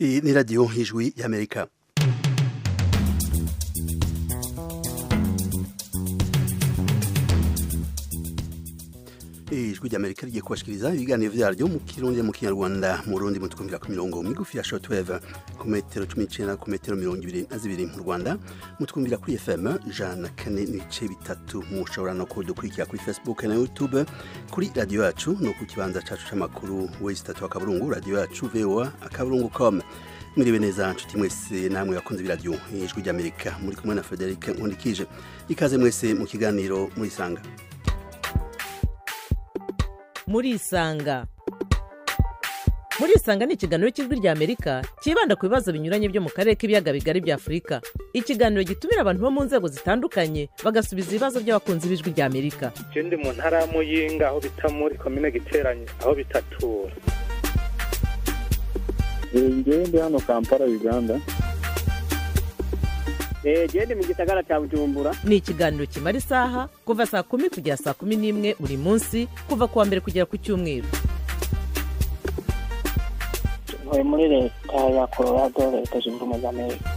Iyi ni radiyo y'ijwi y'Amerika. Ijwi ry'Amerika rigiye kubashikiriza ibiganiro vyaryo mu Kirundi mu Kinyarwanda mu Burundi mutukumvira ku mirongo migufi ya shortwave ku metero 19 ku metero 22 mu Rwanda mutukumvira kuri FM 104.3 mushobora no kudukurikira kuri Facebook na YouTube kuri radio yacu no ku kibanza cacu c'amakuru westatu akaburungu radio yacu voa.com. Mwiriwe neza nshuti mwese namwe bakunze biradio ijwi ry'Amerika muri kumwe na Frederic Nkundikije ikaze mwese mu kiganiro muri sanga Murisanga ni ikiganiro cy'ijwi ry'Amerika kibanda ku bibazo binyuranye byo mu karere k'ibiyaga bigari bya Afurika. Ikiganiro gitumira abantu bo mu nzego zitandukanye bagasubiza ibibazo by'abakunzi b'ijwi ry'Amerika. Ndi mu ntara ya Muyinga aho bita muri commune Giteranye aho bitatura. Ndi hano Kampala Uganda. Ndi mu gisagara cya Bujumbura. Ni ikiganiro kimara isaha kuva saa 10 kugera saa 11 buri munsi kuva kuwa mbere kugera ku cyumweru. Muri leta ya Colorado leta zunze ubumwe za Amerika.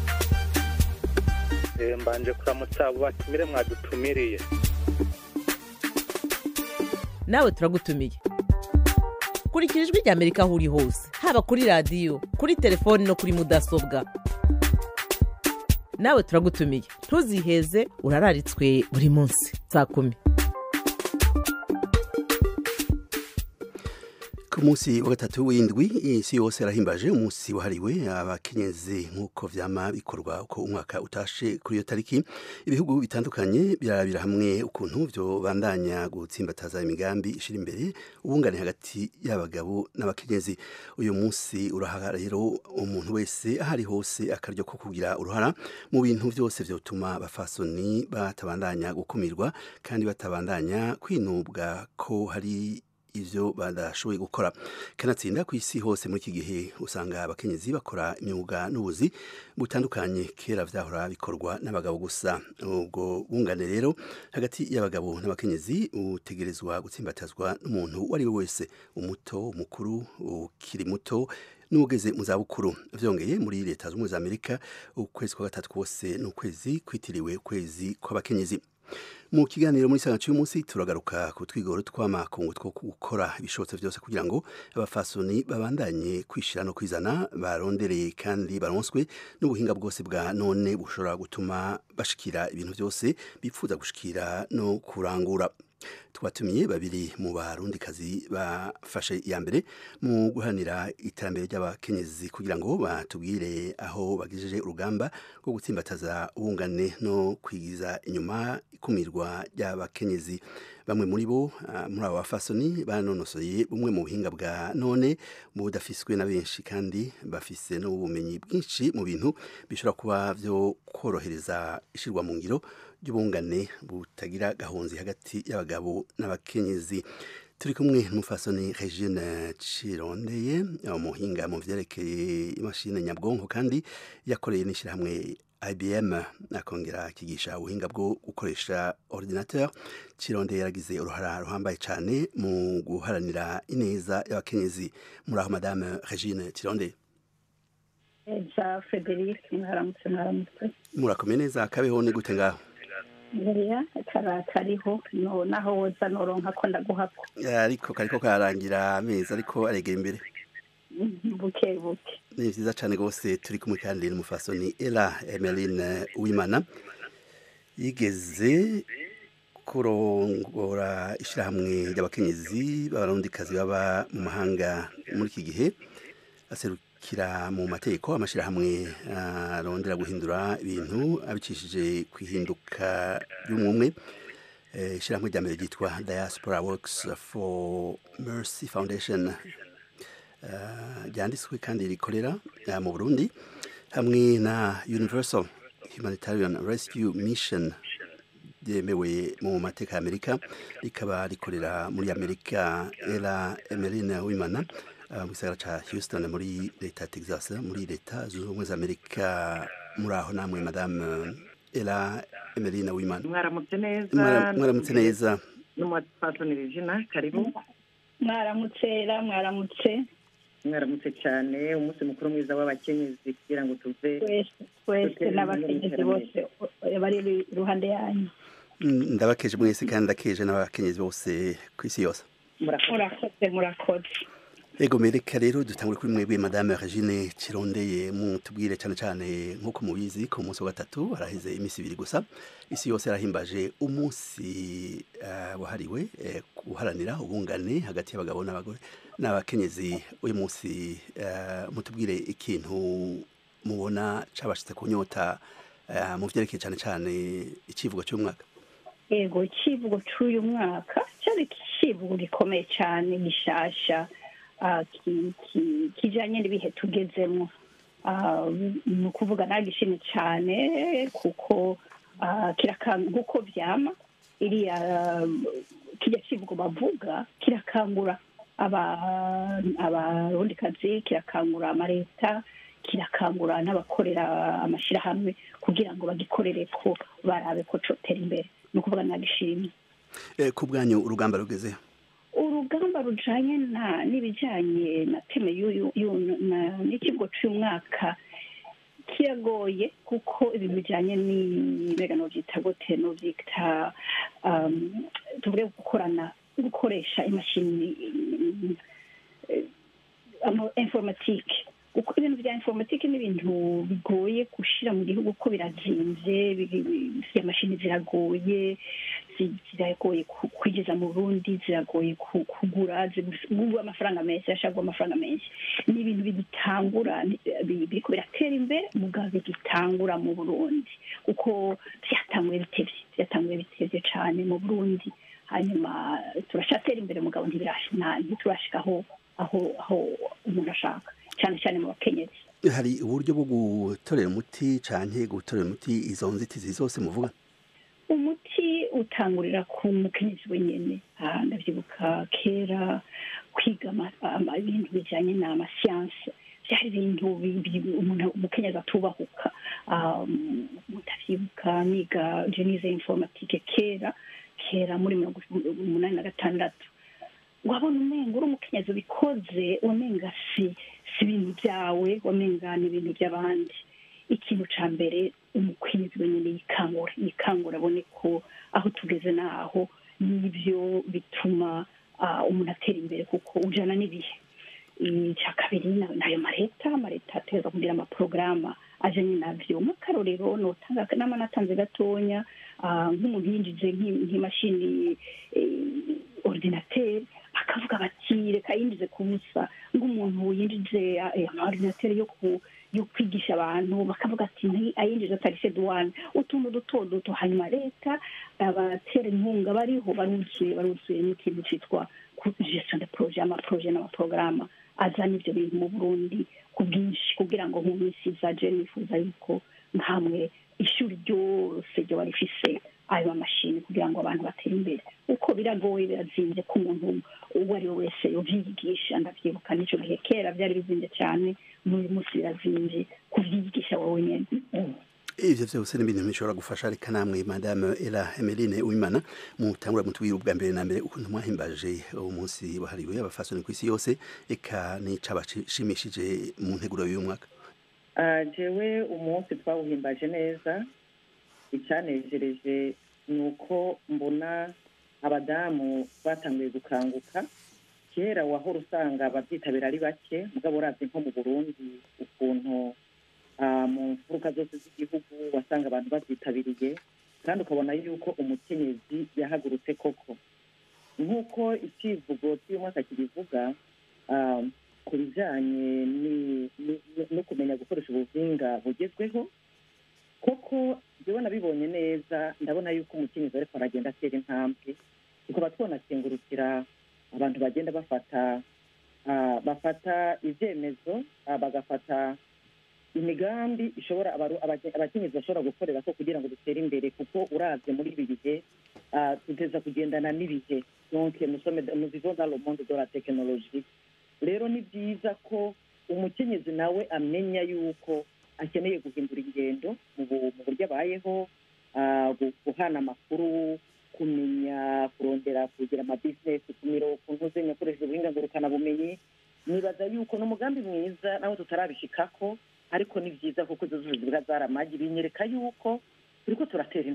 Mbanje kuramutsa abo batumire mwadutumiriye. Nawe turagutumiye. Kurikira ijwi ry'Amerika aho uri hose haba kuri radio kuri telefone no kuri mudasobwa. Nawe turagutumiye ntuziheze urararitswe buri munsi saa 10. Ku munsi wa gatatu w'indwi isi yose yarahimbaje umunsi wahariwe abakenyezi nk'uko vyama bikorwa uko umwaka utashe kuri iyo tariki. Ibihugu bitandukanye birarabira hamwe ukuntu vyo bandanya gutsimbataza imigambi ishira imbere ubungane hagati y'abagabo n'abakenyezi. Uyu munsi uraha rero umuntu wese ahari hose akaryo ko kugira uruhara mu bintu vyose vyotuma abafasoni batabandanya gukumirwa kandi batabandanya kwinubwa ko hari ivyo badashoboye gukora. Kanatsinda ku isi hose muri iki gihe usanga abakenyezi bakora imyuga n'ubuzi butandukanye kera vyahora bikorwa n'abagabo gusa. Ubwo bungane rero hagati y'abagabo n'abakenyezi utegerezwa gutsimbatazwa n'umuntu wari wese, umuto, umukuru, ukiri muto n'ugeze mu zabukuru. Vyongeye muri leta z'umwe za Amerika ukwezi kwa gatatu kose n'ukwezi kwitiriwe ukwezi kw'abakenyezi. Mu kiganiro muri sanga cy'umunsi turagaruka ku twigoro tw'amakungu two gukora ibishobotse byose kugira ngo abafasoni babandanye kwishira no kwizana barondereye kandi baronswe n'ubuhinga bwose bwa none bushobora gutuma bashikira ibintu byose bipfuza gushikira no kurangura. Twatumiye babiri mu barundikazi bafashe ya mbere mu guhanira iterambere ry'abakenyezi kugira ngo batubwire aho bagejeje urugamba rwo gutsimbataza ubungane no kwigiza inyuma ikumirwa ry'abakenyezi. Bamwe muri bo muri abo bafasoni banonosoye bumwe mu buhinga bwa none budafiswe na benshi kandi bafise n'ubumenyi bwinshi mu bintu bishobora kuba byo korohereza ishirwa mu ngiro y'ubungane butagira gahonzi hagati y'abagabo n'abakenyezi. Turi kumwe n'umufasoni Regine Cirondeye umuhinga mu vyerekeye imashini nyabwonko kandi yakoreye n'ishirahamwe IBM akongera akigisha ubuhinga bwo gukoresha ordinateur. Cirondeye yaragize uruhara ruhambaye cyane mu guharanira ineza y'abakenyezi. Muri aho madame Regine Cirondeye. Frederic mwaramutse. Murakomeye neza akabeho ni gute ngaho? Buriya kariho naho woza noronka ko ndaguhako. Ariko kariko karangira amezi ariko aregera imbere. Buke. Ni vyiza cyane gose turi kumwe kandi n'umufasoni Ella Emeline Uwimana yigeze kurongora ishirahamwe ry'abakenyezi b'abarundikazi baba mu mahanga muri iki gihe, aserukira mu mategeko amashirahamwe arondera guhindura ibintu abicishije kwihinduka y'umwe. Ishirahamwe rya mbere ryitwa Diaspora Works for Mercy Foundation ryanditswe kandi rikorera mu Burundi hamwe na Universal Humanitarian Rescue Mission ryemewe mu mateka ya Amerika rikaba rikorera muri Amerika. Ella Emeline Uwimana mu gisagara ca Houston muri leta ya Texas muri leta zunze ubumwe za Amerika. Muri aho namwe madame Ella Emeline Uwimana. Mwaramutse neza. N'umufasoni Regina karibu. Mwaramutse. mwaramutse cyane umunsi mukuru mwiza w'abakenyezi kugira ngo tuve twese n'abakenyezi bose bari iruhande yanyu. ndabakeje mwese kandi ndakeje n'abakenyezi bose ku isi yose. murakoze. Ego mereka rero dutangure kuri mwebwe Madame Regine Kirondeye mutubwire cyane cyane nk'uko mubizi ku munsi wa gatatu haraheze imisi ibiri gusa isi yose yarahimbaje umunsi wahariwe guharanira ubungane hagati y'abagabo n'abagore n'abakenyezi. Uyu munsi mutubwire ikintu mubona cabashitse kunyota mu vyerekeye cyane cyane icivugo cy'umwaka. Ego icivugo cy'uyu mwaka cyari icivugo gikomeye cyane gishasha kijanye n'ibihe tugezemo. Ni ukuvuga nagishimye cyane kuko kuko vyama iriya kirya kivugo bavuga kirakangura abarundikazi, kirakangura amareta, kirakangura n'abakorera amashirahamwe kugira ngo bagikorere ko barabe ko cotera imbere. Ni ukuvuga nagishimye. Ku bwanyu urugamba rugeze urugamba rujanye n'ibijanye na teme n'ikigo cy'umwaka kiragoye kuko ibintu bijanye n'ibega novyita gute novyita tuvuge gukoresha imashini informatique. Uko ibintu bya informatique n'ibintu bigoye gushira mu gihugu ko birazimvye, imashini ziragoye kwigeza mu Burundi, ziragoye kugura amafaranga menshi, ashagwa amafaranga menshi. Ni ibintu bigitangura biriko biratera imbere mugabo bigitangura mu Burundi kuko byatanguye bitevye cane mu Burundi, hanyuma turashatera imbere mugabo ntiturashika aho umuntu ashaka, cyane cyane mu bakenyezi. Hari uburyo bwo gutorera umuti canke gutorera umuti izo nzitizi zose muvuga? Umuti utangurira ku mukenyezi wenyene. Ndavyibuka kera kwiga ibintu bijanye n'amasiyanse byari ibintu umukenyezi atubahuka. Mutavyibuka niga jenize informatique kera muri 1986 wabona umenga uri umukenyezi ubikoze umenga si ibintu byawe, wamenga ni ibintu by'abandi. Ikintu ca mbere umukenyezi wenyene yikangura abone ko aho tugeze naho nibyo bituma umuntu atera imbere kuko ujana n'ibihe. Icya kabiri nayo mareta ategerezwa kugira amaporogaramu ajanye navyo. Nk'akarorero natanze gatonya nk'umuntu yinjije nk'imashini ordinateur akavuga bati reka yinjize ku busa, nk'umuntu yinjije amaordinateur yo kwigisha abantu bakavuga ati ayinjije atarise douane, utuntu duto hanyuma leta abatera inkunga bariho baruzuye n'ikintu citwa gestion de projet, amaprojet n'amaporogaramu azana ivyo bintu mu Burundi ku bwinshi kugira ngo mu minsi izaje nifuza yuko nkamwe ishuri ryose ryo barifise ayo mashini kugira ngo abantu batere imbere. Uko biragoye birazimvye ku muntu uwo ari we wese yovyigisha. Ndavyibuka n'ico gihe kera vyari bizimvye cyane, n'uyu munsi birazimvye kuvyigisha wowe nyene. Ivyo vyose n'ibintu bishobora gufasha. Reka namwe Madame Ella Emeline Uwimana mutangura mutubwira ubwa mbere na mbere ukuntu mwahimbaje umunsi wahariwe abafasoni ku isi yose, eka n'icabashimishije mu nteguro y'uyu mwaka. Jewe umunsi twawuhimbaje neza. Icyanejereje ni uko mbona abadamu batanguye gukanguka. Kera wahora usanga abavyitabira ari bake, mugabo uravye nko mu Burundi ukuntu mu mfuruka zose z'igihugu wasanga abantu bavyitabiriye, kandi ukabona yuko umukenyezi yahagurutse koko. Nk'uko icivugo cy'umwaka kibivuga ku bijanye no kumenya gukoresha ubuhinga bugezweho, koko jewe nabibonye neza. Ndabona yuko umukenyezi ariko aragenda atera intambwe, tukaba twonakengurukira abantu bagenda bafata ivyemezo, bagafata imigambi ishobora abakenyezi bashobora gukorera ko kugira ngo dutere imbere, kuko uravye muri ibi bihe tuteza kugendana n'ibihe. Donc nous vivons dans le monde de la technologie. Rero ni byiza ko umukenyezi nawe amenya yuko akeneye guhindura ingendo mu buryo abayeho, guhana amakuru, kumenya kurondera kugira ama business, kumira ukuntu uzenya gukoresha ubuhinga ngurukana bumenyi, nibaza yuko n'umugambi mwiza nawe tutarabishikako ariko ni byiza kuko izo zose zivuga zaramagi binyereka yuko turiko turatera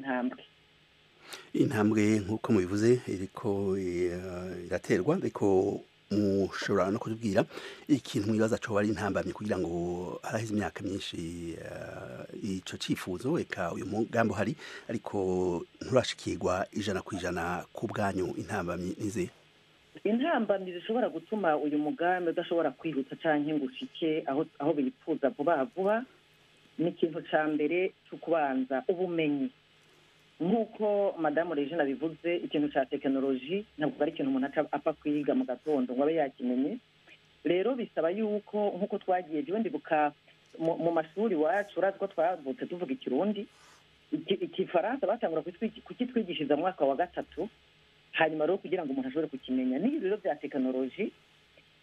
intambwe nk'uko mubivuze iriko iraterwa ariko mushobora no kutubwira ikintu mwibaza co ari intambamye kugira ngo haraheze imyaka myinshi ico cifuzo eka uyu mugambo hari ariko nturashikirwa 100% ku bwanyu intambamye nize intambamyi zishobora gutuma uyu mugambi udashobora kwihuta canke ngo ushike aho bipfuza vuba ni ikintu ca mbere cyo kubanza ubumenyi nk'uko madamu Regina bivuze ikintu ca tekinoloji ntabwo ari ikintu umuntu apfa kwiga mu gatondo ngo abe yakimenye rero bisaba yuko nk'uko twagiye jewe ndibuka mu mashuri wacu urazi ko twavutse tuvuga ikirundi ikifaransa batangura kukitwigishiriza mu mwaka wa 3 hanyuma rero kugira ngo umuntu ashobore kukimenya n'ibi rero bya tekinoloji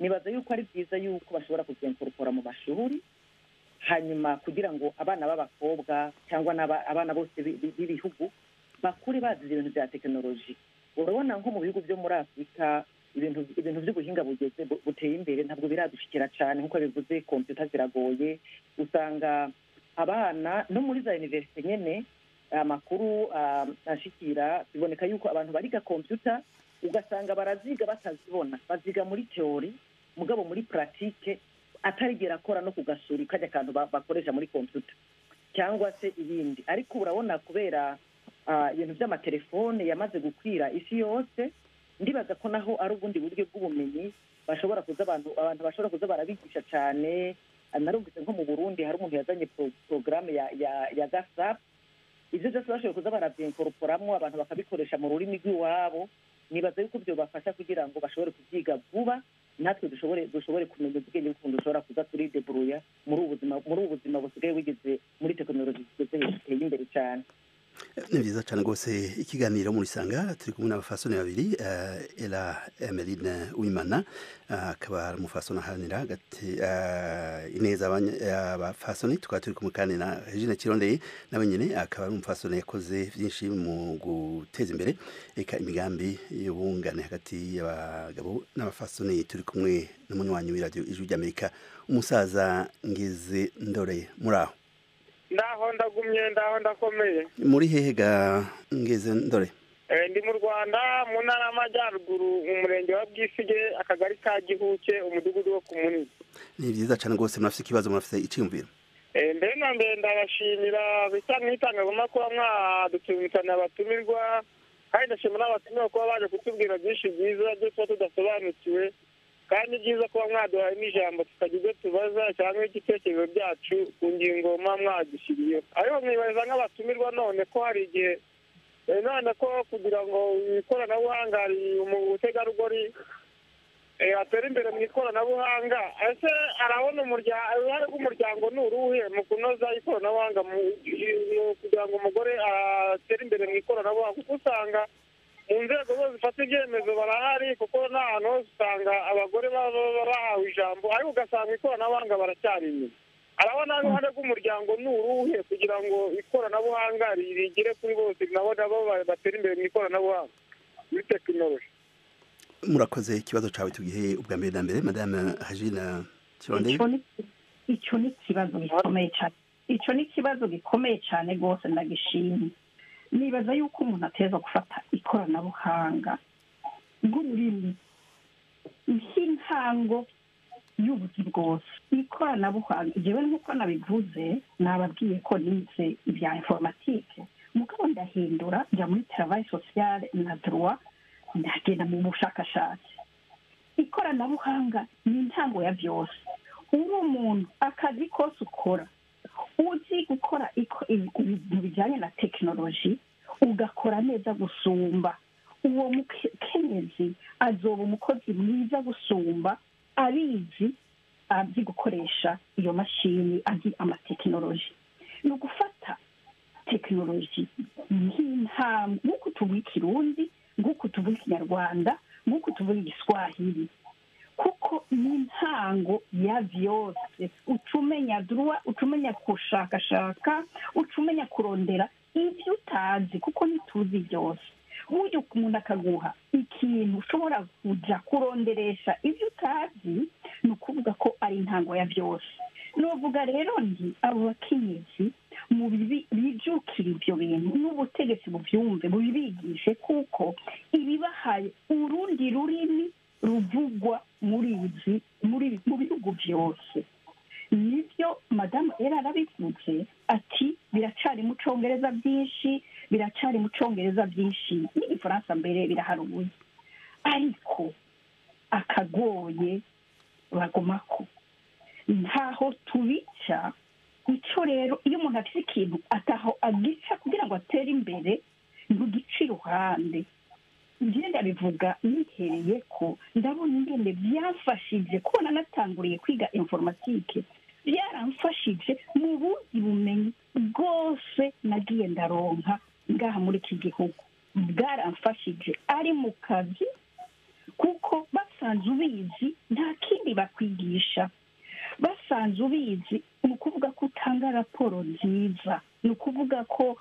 nibaza yuko ari byiza yuko bashobora kuzenkorokora mu mashuri hanyuma kugira ngo abana b'abakobwa cyangwa abana bose b'ibihugu bakure bazi ibintu bya tekinoloji urabona nko mu bihugu byo muri Afurika ibintu by'ubuhinga buteye imbere ntabwo biradushikira cyane nk'uko bivuze computer ziragoye usanga abana no muri za university nyene amakuru ashikira biboneka yuko abantu bariga computer ugasanga baraziga batazibona baziga muri theory mugabo muri pratique atarigera akora no kugasura kajya kantu bakoresha muri computer cyangwa se ibindi ariko urabona kubera ibintu by'amatelefone yamaze gukwira isi yose ndibaza ko naho ari ubundi buryo bw'ubumenyi bashobora kuza abantu bashobora kuza barabigisha cyane narumvise nko mu Burundi hari umuntu yazanye programme ya WhatsApp ivyo byose bashoboye kuza baravyinkoroporamwo abantu bakabikoresha mu rurimi rw'iwabo nibaza yuko byo bafasha kugira ngo bashobore kuvyiga vuba natwe dushobore kumenya ubwenge bw'ukuntu dushobora kuza turi debrouiller muri ubu buzima busigaye wigeze muri tekinoloji ziteye imbere cyane ni byiza cyane rwose ikiganiro muri sanga turi kumwe n'abafasoni babiri Ella Emeline Uwimana akaba ari umufasoni aharanira ineza abafasoni tukaba turi kumwe kandi na Regine Kirondeye nawe nyine akaba ari umufasoni yakoze byinshi mu guteza imbere eka imigambi y'ubungane hagati y'abagabo n'abafasoni turi kumwe n'umunywanyi w'iradio Ijwi ry'Amerika umusaza Ngeze Ndore muraho ndaho ndagumye ndaho ndakomeye muri hehe ga Ngeze Ndore ndi mu Rwanda mu ntara y'Amajyaruguru mu murenge wa Bwisige akagari ka Gihuke umudugudu wo ku Munini ni byiza cyane rwose murafite ikibazo murafite icyumviro mbere na mbere ndabashimira bisa nk'itangazamakuru mwadutumikana abatumirwa kandi ndashimira n'abatumirwa kuba baje kutubwira byinshi byiza byo tuba tudasobanukiwe kandi byiza kuba mwaduhaye n'ijambo tukagira ibyo tubaza cyangwa igitekerezo byacu ku ngingo muba mwadushyiriyeho ariko mwibariza nk'abatumirwa none ko hari igihe none ko kugira ngo ikoranabuhanga umutegarugori atera imbere mu ikoranabuhanga ese arabona uruhare rw'umuryango ni uruhe mu kunoza ikoranabuhanga kugira ngo umugore atere imbere mu ikoranabuhanga kuko usanga mu nzego zose zifata ibyemezo barahari kuko n'ahantu hose usanga abagore baba bahawe ijambo ariko ugasanga ikoranabuhanga baracyari inyuma arabona uruhare rw'umuryango ni uruhe kugira ngo ikoranabuhanga rigere kuri bose nabo batera imbere mu ikoranabuhanga muri tekinoloji murakoze ikibazo cyawe tugihe ubwa mbere na mbere madame Regine Kirondeye icyo ni ikibazo gikomeye cyane icyo ni ikibazo gikomeye cyane rwose ndagishimye nibaza yuko umuntu ateza gufata ikoranabuhanga nk'ururimi nk'intango y'ubuzi bwose ikoranabuhanga jewe nk'uko nabivuze nababwiye ko nize ibya informatike mugabo ndahindura njya muri travail social na droit ndagenda mu bushakashatsi ikoranabuhanga ni intango ya byose uri umuntu akazi kose ukora uzi gukora ibintu bijyanye na tekinoloji ugakora neza gusumba uwo mukenyezi azoba umukozi mwiza gusumba abizi azi gukoresha iyo mashini azi amatekinoloji ni ugufata tekinoloji nk'intambwe nk'uko tuvuga ikirundi nk'uko tuvuga ikinyarwanda nk'uko tuvuga igiswahili kuko ni intango ya byose ucumenya droit ucumenya kushakashaka ucumenya kurondera ibyo utazi kuko ntituzi byose buryo umuntu akaguha ikintu ushobora kuja kuronderesha ibyo utazi ni ukuvuga ko ari intango ya byose. Nuvuga rero nti abo bakenyezi mu bijukira ibyo bintu n'ubutegetsi bubyumve bubibigishe, kuko ibibahaye urundi rurimi ruvugwa mu bihugu byose. Nibyo madamu yari arabivuze ati biracari mu congereza byinshi, biracari mu congereza byinshi, n'igifaransa mbere biraharuye, ariko akagoye bagomako ntaho tubica. Icyo rero iyo umuntu afite ikintu ataho agica kugira ngo atere imbere, ntugice iruhande. Ngenda bivuga nihereye ko ndabona ingene byafashije kubona natanguriye kwiga informatike, byaramfashije mu bundi bumenyi bwose nagiye ndaronka ngaha muri iki gihugu. Bwaramfashije ari mu kazi, kuko basanze ubizi nta kindi bakwigisha. Basanze ubizi ni ukuvuga ko utanga raporo nziza, ni ukuvuga ko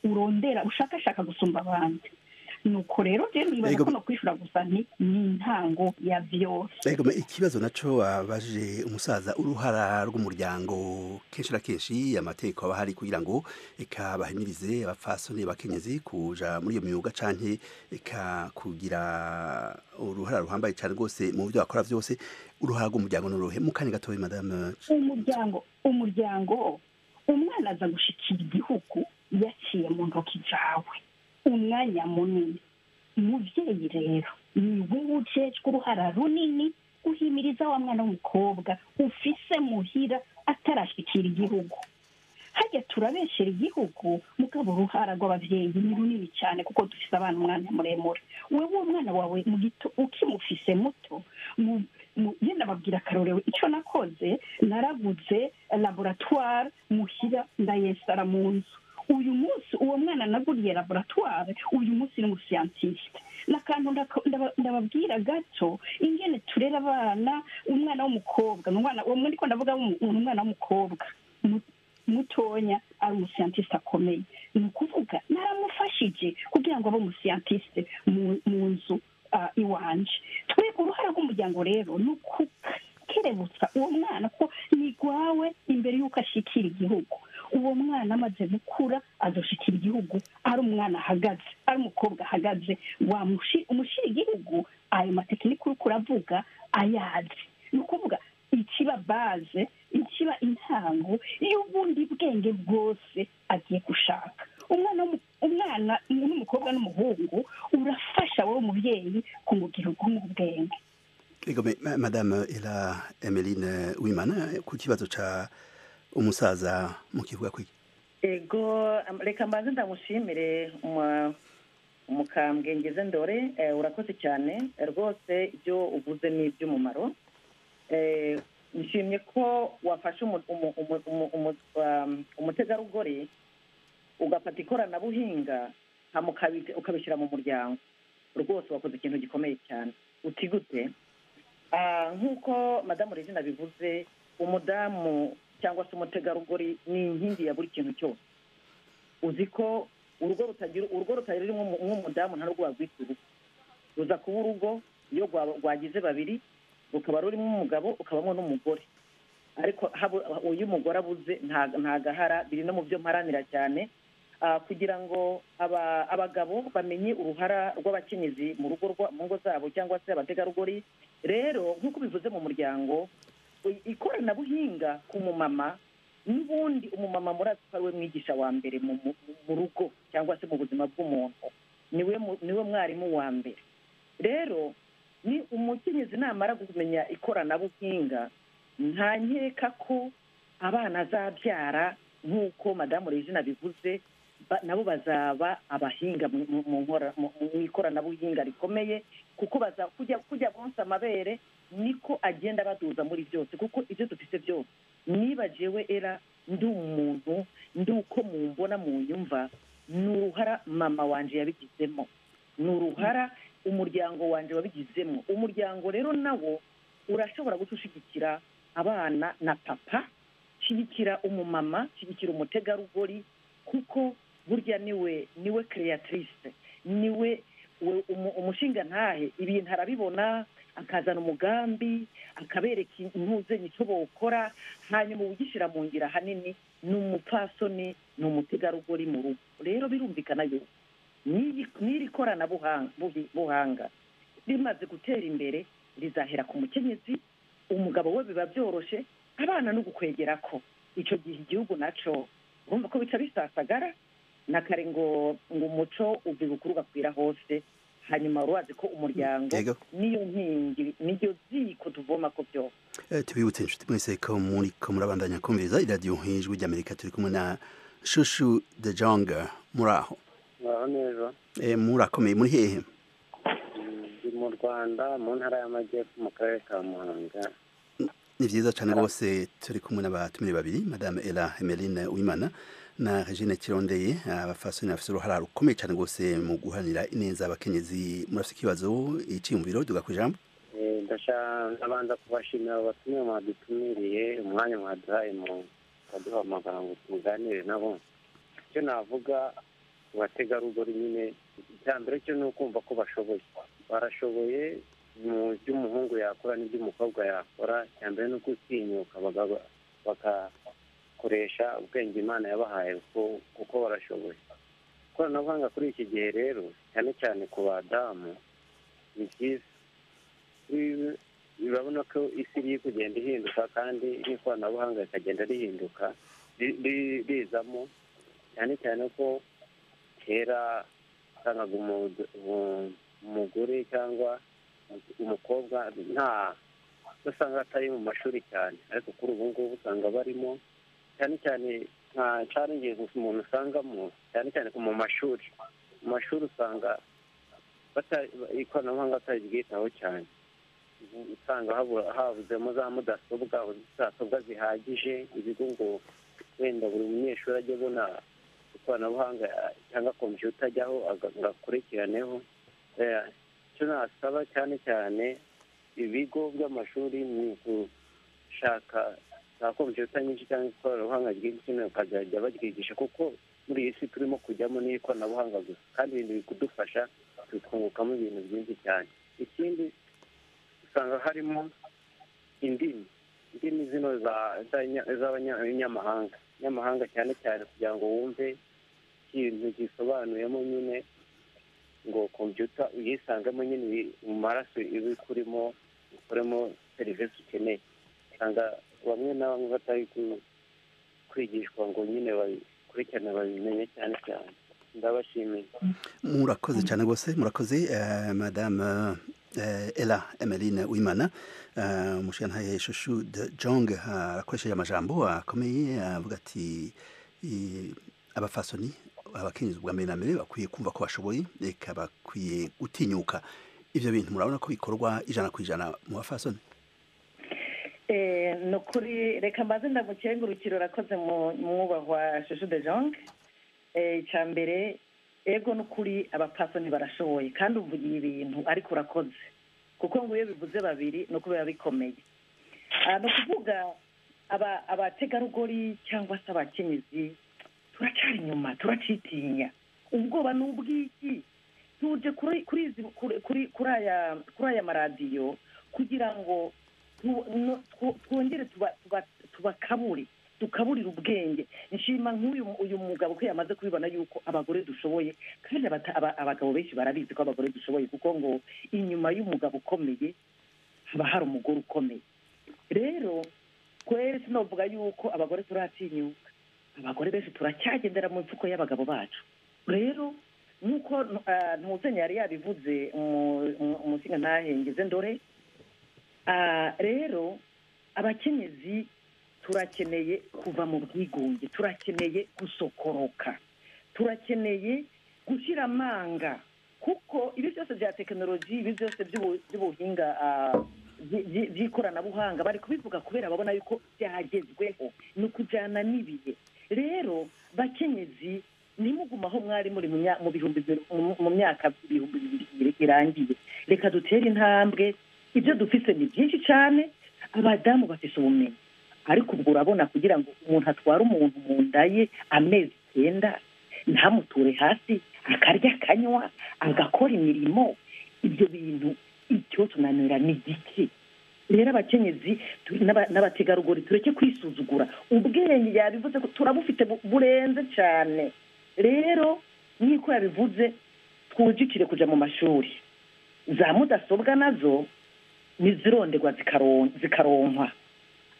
urondera ushakashaka gusumba abandi. Nuko rero je nibaza ko no kwishura gusa ni intango ya byose. Ikibazo naco wabaje umusaza, uruhara rw'umuryango kenshi na kenshi amateko aba hari kugira ngo bahimirize abapfasoni bakenyezi kuja muri iyo myuga canke kugira uruhara ruhambaye cyane rwose mu byo bakora byose. Uruhara rw'umuryango n'uruhe mu kanya gatoya madame? Umuryango umwana aza gushikira igihugu yaciye mu ntoki zawe umwanya munini. Umuvyeyi rero ni wowe ujejwe uruhara runini guhimiriza wa mwana w'umukobwa ufise muhira atarashikira igihugu. Hajya turabeshera igihugu, mugabo uruhara rw'abavyeyi ni runini cyane, kuko dufise abana umwanya muremure. Wewe umwana wawe mu gito ukimufise muto, yenda babwira akarorewe icyo nakoze, naraguze laboratoire muhira ndayesara mu nzu. Uyu munsi uwo mwana naguriye laboratoire, uyu munsi ni umuscientiste. Nakantu ndababwira gato ingene turera abana. Umwana w'umukobwa uwo muri ko ndavuga umwana w'umukobwa mutonya ari umuscientiste akomeye. Ni ukuvuga naramufashije kugira ngo abe umuscientiste mu nzu iwanje. Twebwe uruhara rw'umuryango rero ni ukukerebutsa uwo mwana ko ni gwawe imbere y'uko ashikira igihugu. Uwo mwana amaze gukura azoshikira igihugu ari umwana ahagaze, ari umukobwa ahagaze, umushyira igihugu ayo matekinike uri kuravuga ayazi. Ni ukuvuga ikiba baze, ikiba intango y'ubundi bwenge bwose agiye gushaka. Umwana n'umukobwa n'umuhungu urafasha wowe umubyeyi kumugira ubwenge. Madame Ella Emeline Uwimana, ku kibazo ca umusaza mu kivuga kwiki? Ego, reka mbanze ndamushimire umukambwe ngeze ndore. Urakoze cyane rwose, ibyo uvuze ni iby'umumaro. Nshimye ko wafashe umutegarugori ugafata ikoranabuhinga ukabishyira mu muryango. Rwose wakoze ikintu gikomeye cyane. Uti gute? Nk'uko madamu Regina bivuze, umudamu cyangwa se umutegarugori ni inkingi ya buri kintu cyose. Uzi ko urugo rutarimo nk'umudamu nta rwo wagwita urugo. Ruza kuba urugo iyo rwagize babiri, rukaba rurimo umugabo ukabamo n'umugore. Ariko uyu mugore abuze nta gahara. Biri no mu byo mparanira cyane, kugira ngo abagabo bamenye uruhara rw'abakenyezi mu ngo zabo cyangwa se abategarugori. Rero nk'uko bivuze mu muryango, ikoranabuhinga ku mumama, n'ubundi umumama murazi ko ariwe mwigisha wa mbere mu rugo cyangwa se mu buzima bw'umuntu, niwe mwarimu wa mbere. Rero ni umukenyezi namara kumenya ikoranabuhinga, nta nkeka ko abana azabyara nk'uko madamu Regina bivuze, nabo bazaba abahinga mu ikoranabuhinga rikomeye, kuko kujya bonsa amabere niko agenda baduza muri byose, kuko ibyo dufite byose. Niba jewe era ndi umuntu ndi uko mumbona mu nyumva, ni uruhara mama wanje yabigizemo, ni uruhara umuryango wanje wabigizemo. Umuryango rero nawo urashobora gushigikira abana na papa, shigikira umumama, shigikira umutegarugori, kuko burya niwe creatrice, niwe umushinga ntahe ibintu arabibona akazana umugambi akabereka intuzenye icyo bawukora hanyuma uwugishyira mu ngira ahanini ni umupfasoni ni umutegarugori mu rugo rero birumvikana yuko n'iri koranabuhanga rimaze gutera imbere rizahera ku mukenyezi umugabo we biba byoroshe abana no gukwegera ko icyo gihe igihugu nacyo urumva ko bica bisasagara na kare ngo umuco uvi bukuru ugakwira hose hanyuma urubazi ko umuryango niyo nkingi niryo ziko tuvoma ko byose tubibutse inshuti mwese ko murabandanya kumviriza iradiyo nk'ijwi ry'amerika turi kumwe na Shushu de Jonga muri aho neza murakomeye muri hehe ndi mu Rwanda mu ntara y'Amajyepfo mu karere ka Muhanga ni vyiza cyane rwose turi kumwe n'abatumire babiri madame Ella Emeline Uwimana na Regine Kirondeye abafasoni bafite uruhara rukomeye cyane rwose mu guhanira ineza abakenyezi murafite ikibazo iciyumviro tugakwijambo ndabanza kubashimira abatumire mwadutumiriye umwanya mwaduhaye mu kaduhamagara ngo tuganire nabo icyo navuga abategarugori nyine icya mbere cyo ni ukumva ko barashoboye mu by'umuhungu yakora n'iby'umukobwa yakora icya mbere ni ukutinyuka bagakoresha ubwenge Imana yabahaye kuko barashoboye ikoranabuhanga kuri iki gihe rero cyane cyane ku badamu ni byiza urabona ko isi iri kugenda ihinduka kandi n'ikoranabuhanga rikagenda rihinduka rizamo cyane cyane ko kera usangaga umugore cyangwa umukobwa usanga atari mu mashuri cyane ariko kuri ubu ngubu usanga barimo cyane cyane nka challenges umuntu usangamo cyane cyane mu mashuri usanga ikoranabuhanga batariryitaho cyane usanga habuzemo za mudasobwa zihagije ibigo ngo wenda buri munyeshuri ajya abona ikoranabuhanga cyangwa kompiyuta ajyaho agakurikiraneho icyo nasaba cyane cyane ibigo by'amashuri ni gushaka za kompiyuta nyinshi cyangwa ikoranabuhanga ryinshi bakazajya baryigisha kuko muri iyi si turimo kujyamo n'ikoranabuhanga gusa kandi ibintu biri kudufasha twungukamo ibintu byinshi cyane ikindi usanga harimo indimi zino z'abanyamahanga cyane cyane kugira ngo wumve ikintu gisobanuyemo nyine ngo kompiyuta uyisangamo nyine mu maraso iba ikurimo ukoremo serivisi ukeneye usanga bamwe na bamwe batari kwigishwa ngo nyine babikurikirane babimenye cyane cyane ndabashimiye murakoze cyane rwose murakoze madame Ella Emeline Uwimana umushingantahe Shushu de Jong arakoresheje amajambo akomeye avuga ati abafasoni abakenyezi bwa mbere na mbere bakwiye kumva ko bashoboye reka bakwiye gutinyuka ivyo bintu murabona ko bikorwa 100% mu bafasoni no kuri reka mbaze ndamukengurukiro urakoze mu mwubahwa Shushu de Jong icyambere ego n'ukuri abapfasoni barashoboye kandi uvugiye ibintu ariko urakoze kuko ngo iyo bivuze babiri no kubera bikomeye no kuvuga abategarugori cyangwa se abakenyezi turacyari inyuma turacitinya ubwoba n'ubwiki tuje kuri aya maradiyo kugira ngo twongere tubakabure tukaburira ubwenge nshima uyu mugabo ko yamaze kubibona yuko abagore dushoboye kandi abagabo benshi barabizi ko abagore dushoboye kuko ngo inyuma y'umugabo ukomeye haba hari umugore ukomeye rero kweri sinovuga yuko abagore turatinyuka abagore benshi turacyagendera mu mfuko y'abagabo bacu rero nk'uko ntuzenya yari yabivuze umushinga ntahengeze ndore rero abakenyezi turakeneye kuva mu bwigunge turakeneye gusokoroka turakeneye gushyira amanga kuko ibi byose bya tekinoloji ibi byose by'ubuhinga by'ikoranabuhanga bari kubivuga kubera babona yuko byagezweho ni ukujyana n'ibihe rero bakenyezi nimugumaho mwari muri mu myaka ibihumbi bibiri irangiye reka dutere intambwe ibyo dufite ni byinshi cyane abadamu bafite ubumenyi ariko ubwo urabona kugira ngo umuntu atware umuntu mu nda ye amezi 9 ntamuture hasi akarya akanywa agakora imirimo ibyo bintu icyo tunanira ni giki rero abakenyezi n'abategarugori tureke kwisuzugura ubwenge yabivuze ko turabufite burenze cyane rero niko yabivuze twujikire kuja mu mashuri za mudasobwa nazo nizironderwa zikaronkwa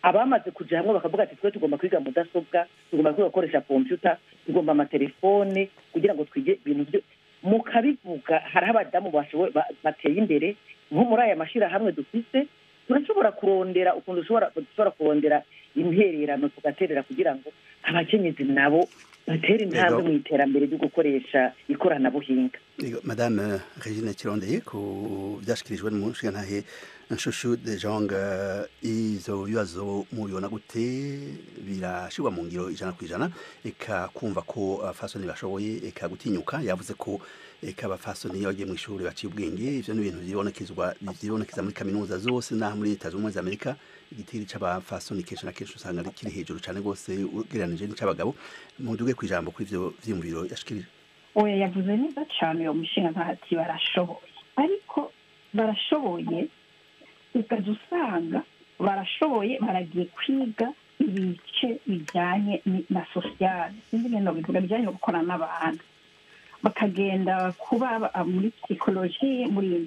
abamaze kuja hamwe bakavuga ati twe tugomba kwiga mudasobwa tugomba kwiga gukoresha computer tugomba amatelefone kugira ngo twige ibintu byo mukabivuga hariho abadamu bateye imbere nko muri aya mashirahamwe dufise turashobora kurondera ukuntu dushobora kurondera intererano tugaterera kugira ngo abakenyezi nabo batera intambwe mu iterambere ryo gukoresha ikoranabuhinga. Madame Regine Kirondeye ku byashikirijwe n'umushingantahe Nshushu de Jong izo bibazo mubibona gute birashirwa mu ngiro 100% eka kumva ko abafasoni bashoboye eka gutinyuka yavuze ko eka abafasoni yagiye mu ishuri baciye ubwenge ivyo ni ibintu byibonekeza muri kaminuza zose naho muri Leta z'Ubumwe za Amerika igitiri c'abafasoni kenshi na kenshi usanga ari kiri hejuru cyane gose ugereranije n'icabagabo muduge kwijambo kuri ivyo vyimviro yashikirije. Oya yavuze neza cyane yo mushinga ntati barashoboye ariko barashoboye ukaza usanga barashoboye baragiye kwiga ibice bijyanye na sosiyale sinzi ngeno bivuga bijyanye no gukorana n'abantu bakagenda kuba muri psikoloji muri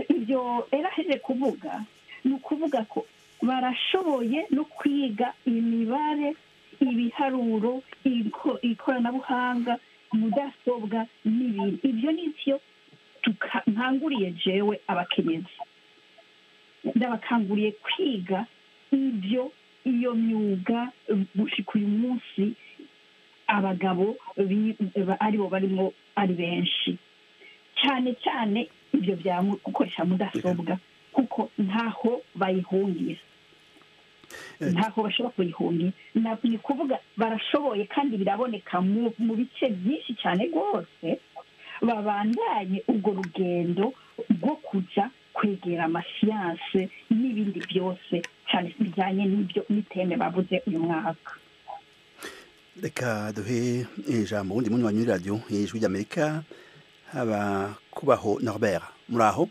ibyo eraheje kuvuga ni ukuvuga ko barashoboye no kwiga imibare ibiharuro ikoranabuhanga mudasobwa n'ibindi ibyo nivyo nkanguriye jewe abakenyezi ndabakanguriye kwiga iyo myuga gushika uyu munsi abagabo aribo barimo ari benshi cyane cyane ibyo bya gukoresha mudasobwa kuko ntaho bayihungira ntaho bashobora kuyihungira ni kuvuga barashoboye kandi biraboneka mu bice byinshi cyane rwose babandanye ubwo rugendo rwo kuja kwegera amasiyanse n'ibindi byose cyane bijyanye n'ibyo n'iteme bavuze uyu mwaka. Reka duhe ijambo wundi munywanyi wa radio y'Ijwi ry'Amerika haba kubaho Norbert muraho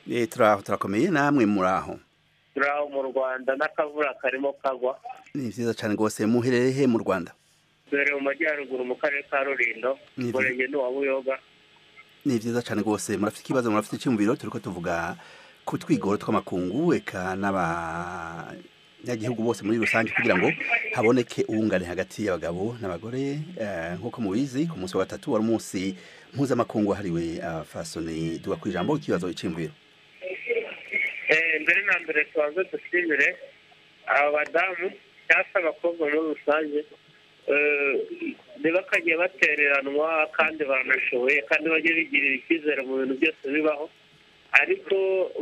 neza turakomeye namwe muraho mu Rwanda n'akavura karimo kagwa ni vyiza cyane gose muhereye mu Rwanda dore mu majyaruguru mu karere ka Rulindo murenge wa Buyoga ni vyiza cyane gose murafite ikibazo murafite icyumviro turiko tuvuga ku twigoro tw'amakungu eka n'abanyagihugu bose muri rusange kugira ngo haboneke ubungane hagati y'abagabo n'abagore nk'uko mubizi ku munsi wa gatatu wari umunsi mpuzamakungu hariwe abafasoni duga ku ijambo ikibazo icyumviro. Mbere na mbere tubanze dushimire abadamu cyangwa abakobwa muri rusange ntibakagiye batereranwa kandi baranashoboye kandi bajye bigirira icyizere mu bintu byose bibaho ariko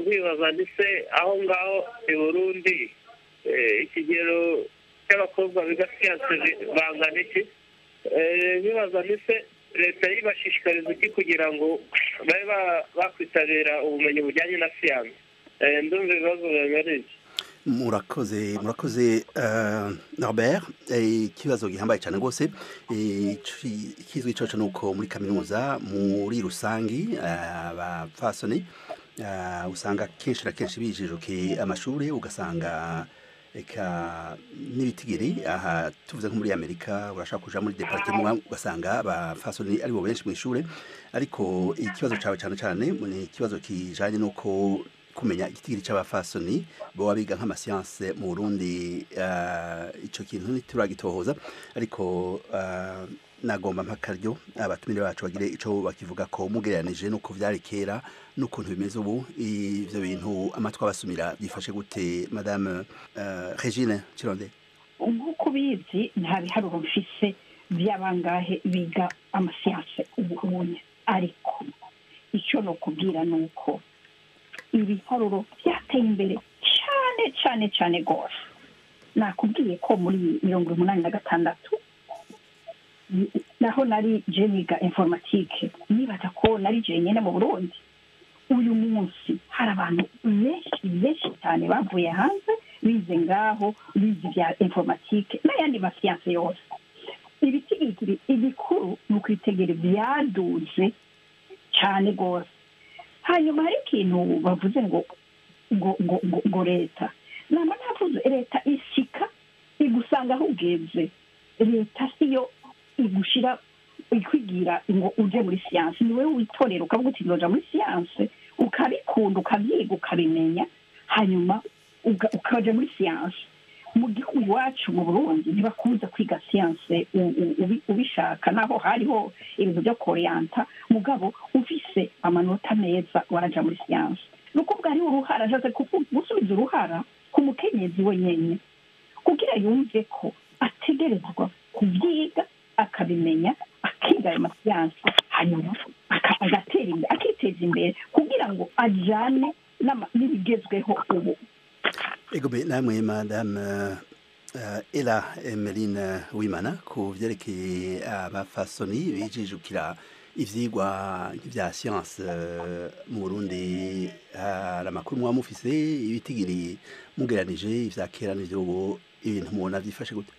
bibaza ndetse aho ngaho i Burundi ikigero cy'abakobwa biga siyanse bangana iki bibaza ndetse leta yibashishikariza iki kugira ngo babe bakwitabira ubumenyi bujyanye na siyanse ndumva ibibazo bibamereye. Murakoze Norbert ikibazo gihambaye cyane rwose ikizwi cyo nuko muri kaminuza muri rusangi abafasoni usanga kenshi na kenshi bijijuke amashuri ugasanga eka n'ibitigiri aha tuvuze nko muri Amerika urashaka kuja muri departement ugasanga abafasoni ari bo benshi mu ishure ariko ikibazo cyawe cyane ni ikibazo kijanye nuko kumenya igitigiri c'abafasoni bo biga nk'amasiyanse mu Burundi ico kintu ntituragitohoza ariko nagomba mpakaryo abatumire bacu bagire ico bakivuga ko mugereranije nuko vyari kera n'ukuntu bimeze ubu ivyo bintu amatwa basumira bifashe gute Madame Regine Kironde. Nk'uko bizi nta biharuro mfise by'abangahe biga amasiyanse ubunye ariko icyo no kubwira nuko ibiharuro byateye imbere cyane gose nakubwiye ko muri 86 naho nari jeniga informatique nibaza ko nari jenyene mu Burundi uyu munsi hari abantu benshi cyane bavuye hanze bize ngaho bize bya informatique n'ayandi masiyanse yose ibiti igikuru ni ukwitegera byaduze cyane rwose. hanyuma hari ikintu bavuze ngo leta nama navuze leta isika igusanga aho ugeze. leta siyo igushira ikwigira ngo uje muri siyansi, ni wowe witorera ukavuga uti ndoja muri siyansi, ukabikunda ukabyiga ukabimenya, hanyuma ukaja muri siyansi. mu gihugu iwacu mu Burundi ntibakunze kwiga siyansi ubishaka, naho hariho ibintu byo koreyanta, mugabo ufise amanota meza waraja muri siyansi. ni ukuvuga hariho uruhara, ajaze gusubiza uruhara ku mukenyezi wenyine kugira yumve ko ategerezwa kubyiga akabimenya, akiga ayo masiyansi, hanyuma agatera imbere akiteza imbere kugira ngo ajyane n'ibigezweho ubu. Egobe namwe madame Ella Emeline Uwimana ku vyerekeye abafasoni bijijukira ivyigwa vya science mu Burundi, amakuru mwa mufise ibitigiri mugeranije ivya kera n'ivyo ibintu mubona vyifashe gute?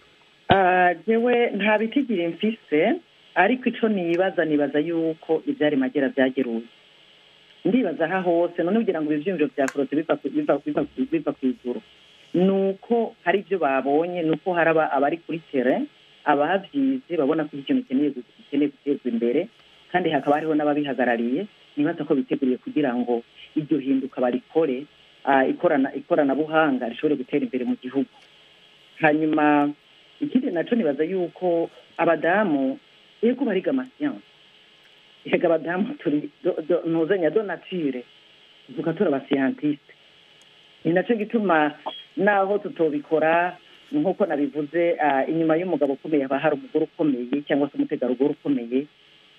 Jewe nta bitigiri mfise, ariko ico nibaza yuko ivyari magera vyageruye. Ndibaza aha hose none kugira ngo ivyumviro vya korose biva kw'ijuru, nuko hari ivyo babonye, nuko hari abari kuri terrain abavyize babona ko ikintu gikeneye gutezwa imbere, kandi hakaba hariho n'ababihagarariye. Nibaza ko biteguriye kugira ngo iryo hinduka barikore, ikoranabuhanga rishobore gutera imbere mu gihugu. Hanyuma ikindi naco nibaza yuko abadamu yego bariga amasiyansi, yego abadamu turi ntuzenya do nature, tuvuga turi abasiyantiste. ni naco gituma naho tutobikora nk'uko nabivuze, inyuma y'umugabo ukomeye haba hari umugore ukomeye cyangwa se umutegarugori ukomeye.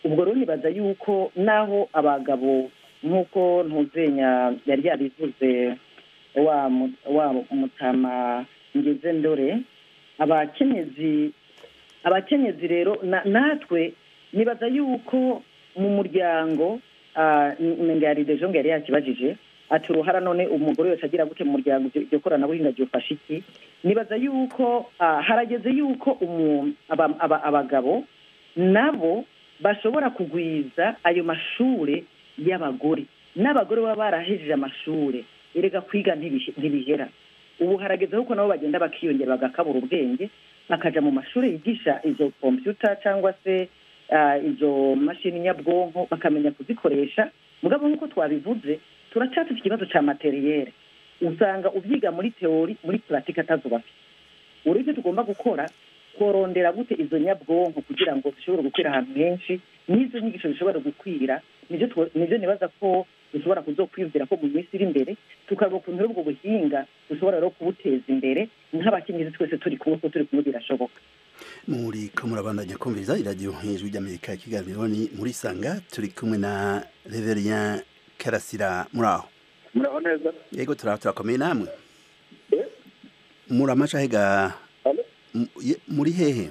ubwo rero nibaza yuko naho abagabo nk'uko ntuzenya yari yabivuze wa mutama ngeze ndore, abakenyezi rero natwe nibaza yuko mu muryango ngari dejo ngari yakibajije ati uruhara none umugore wese agira gute mu muryango iryo koranabuhinga ryofasha iki. Nibaza yuko harageze yuko abagabo nabo bashobora kugwiza ayo mashure y'abagore, n'abagore baba barahejeje amashure. Erega kwiga ntibihera. ubu harageze ko nabo bagenda bakiyongera bagakabura ubwenge, bakaja mu mashuri yigisha izo computer cyangwa se izo mashini nyabwonko, bakamenya kuzikoresha. Mugabo nk'uko twabivuze, turacyafite ikibazo cya materiel. Usanga ubyiga muri teori, muri pratique atazubafite. Uretse tugomba gukora korondera gute izo nyabwonko kugira ngo zishobore gukwira ahantu henshi, n'izo nyigisho zishobora gukwira. Nivyo nibaza ko dushobora kuzokwiyumvira ko mu minsi iri imbere tukareba ukuntu ubwo buhinga dushobora rero kubuteza imbere, nk'abakenyezi twese turi kumwe birashoboka. Muri ko murabandanya kumviriza iradiyo Ijwi ry'Amerika, ikiganiro ni muri Sanga. Turi kumwe na Reverien Karasira. Muraho neza? Yego turakomeye. Namwe muri amashahega muri hehe?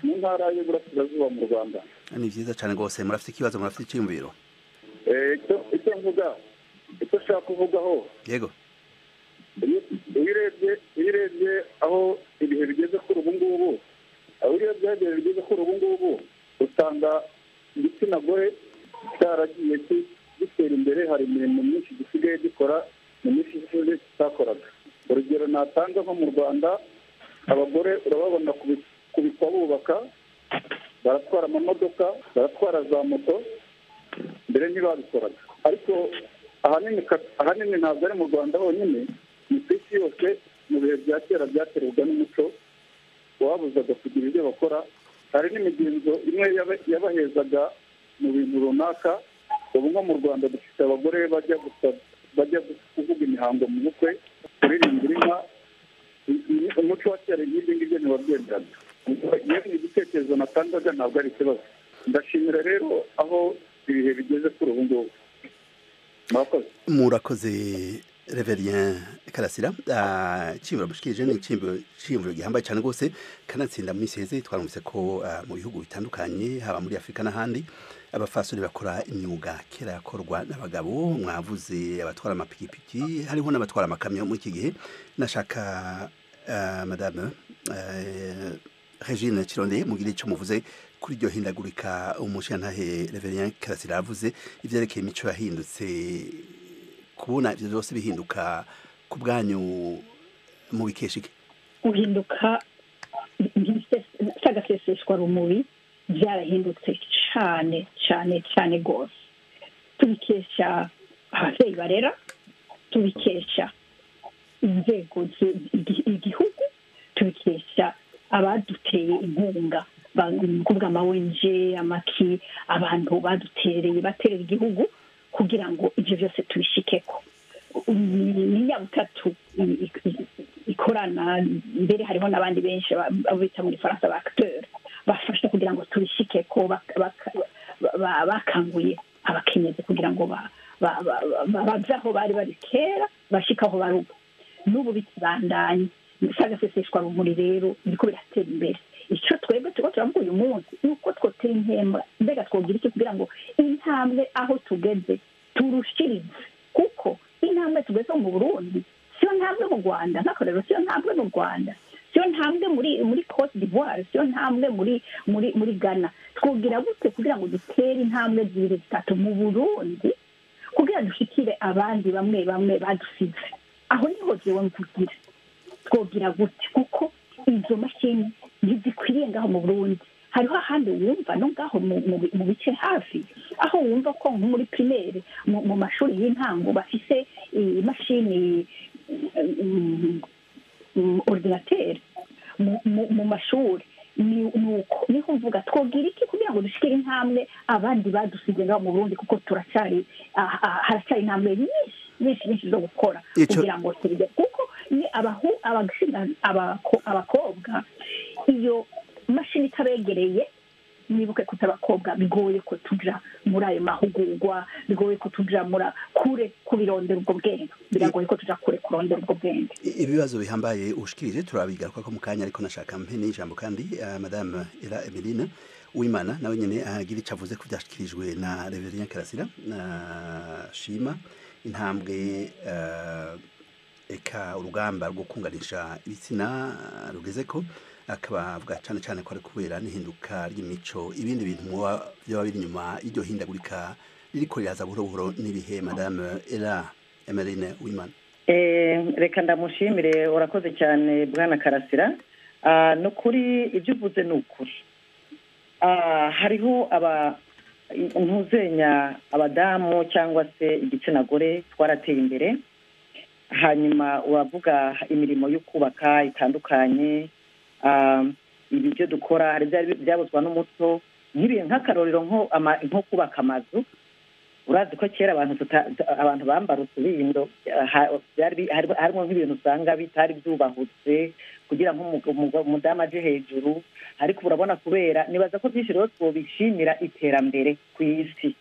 Mu ntara y'Iburasirazuba mu Rwanda. Ni vyiza cyane rwose. Murafite ikibazo, murafite icyumviro? Icyo mvuga, icyo ushaka kuvugaho. Yego. Uyirebye aho ibihe bigeze kuri ubu ngubu, usanga igitsina gore cyaragiye gitera imbere. Hari imirimo myinshi gisigaye gikora mu minsi ishize kitakoraga. Urugero natanga nko mu Rwanda, abagore urababona kubikwa bubaka, baratwara amamodoka, baratwara za moto, mbere ntibabikoraga. Ariko ahanini ntabwo ari mu Rwanda honyine, mu isi yose mu bihe bya kera byaterwaga n'umuco wabuzaga kugira ibyo bakora. Hari n'imigenzo imwe yabahezaga mu bintu runaka. Ubu nko mu Rwanda dufite abagore bajya kuvuga imihango mu bukwe, kuririmbira inka. Umuco wa kera n'ibyo ngibyo ntiwabyemeraga. Iyo ni igitekerezo natangaga, ntabwo ari ikibazo. Ndashimira rero aho ibihe bigeze kuri ubu ngubu. Murakoze Reverien Karasira. Icyumviro mushikirije ni icyumviro gihambaye cyane rwose, kanatsinda mu minsi heze twarumvise ko mu bihugu bitandukanye haba muri Afurika n'ahandi abafasoni bakora imyuga kera yakorwa n'abagabo. Mwavuze abatwara amapikipiki, hariho n'abatwara amakamyo muri iki gihe. Nashaka madame Regine Kirondeye mugire ico muvuze kuri iryo hindagurika umushantahe Reverien Karasira avuze ivyerekeye imico yahindutse kubona ivyo byose bihinduka ku bwanyu mu bikeshike guhinduka sagaseseshwa rumuri byarahindutse cyane cyane cyane rwose tubikesha ababyeyi barera tubikesha inzego z'igihugu tubikesha abaduteye inkunga kuvuga amawenje amaki abantu badutereye baterera igihugu kugira ngo ibyo byose tubishikeko ni nyabutatu ikorana mbere hariho n'abandi benshi bita muri faransa ba acteur bafasha kugira ngo tubishikeko bakanguye abakenyezi kugira ngo bave aho bari bari kera bashika aho bari ubu n'ubu bikibandanye sagaseseshwa rumuri rero biriko biratera imbere icyo twebwe turiko turavuga uyu munsi nuko twotera intambwe mbega twogira iki kugira ngo intambwe aho tugeze turushirize kuko intambwe tugeze mu Burundi siyo ntambwe mu Rwanda n'akarero siyo ntambwe mu Rwanda siyo ntambwe muri Cote d'Ivoire siyo ntambwe muri Ghana twogira gute kugira ngo dutere intambwe zibiri zitatu mu Burundi kugira dushikire abandi bamwe badusize aho niho jewe mvugira twogira gute kuko izo mashini ntizikwiriye ngaho mu Burundi hariho ahandi wumva no ngaho mu bice hafi aho wumva ko nko muri primaire mu mashuri y'intango bafise imashini ordinateur mu mashuri niho mvuga twogira iki kugira ngo dushikire intambwe abandi badusize ngaho mu Burundi kuko haracyari intambwe nyinshi zo gukora kugira ngo tubige kuko ni abakobwa iyo mashini itabegereye mwibuke ko abakobwa bigoye ko tuja muri ayo mahugurwa bigoye ko tuja kure kubirondera ubwo bwenge biragoye ko tuja kure kurondera ubwo bwenge ibibazo bihambaye ushikirije turabigaruka ko mu kanya ariko nashaka mpe n'ijambo kandi madame Ella Emeline Uwimana nawe nyene agira ico avuze ku byashikirijwe na Reverien Karasira na Shima intambwe eka urugamba rwo kunganisha ibitsina rugeze ko akaba avuga cyane cyane ko ari kubera n'ihinduka ry'imico ibindi bintu byaba biri inyuma y'iryo hindagurika ririko riraza buhoro buhoro n'ibihe madame Ella Emeline Uwimana reka ndamushimire urakoze cyane bwana Karasira no kuri ibyo uvuze ni ukuri hariho ntuzenya abadamu cyangwa se igitsina gore twarateye imbere hanyuma wavuga imirimo yo kubaka itandukanye ibi byo dukora hari byabuzwa n'umuco nk'ibihe nk'akarorero nko kubaka amazu urazi ko kera abantu bambara utubindo harimo nk'ibintu usanga bitari byubahutse kugira ngo umudamu aje hejuru ariko urabona kubera nibaza ko byinshi rero twobishimira iterambere ku isi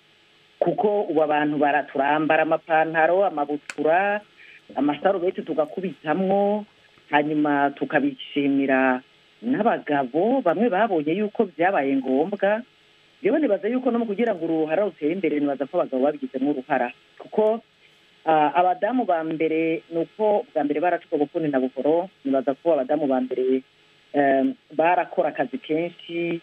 kuko ubu abantu turambara amapantaro amabutura amasarubeti tugakubitamwo hanyuma tukabishimira n'abagabo bamwe babonye yuko byabaye ngombwa yewe nibaza yuko no mu kugira ngo uruhara rutere imbere nibaza ko abagabo babigizemo uruhara kuko abadamu ba mbere nuko bwa mbere baracuka gukunda na buhoro nibaza ko abadamu ba mbere barakora akazi kenshi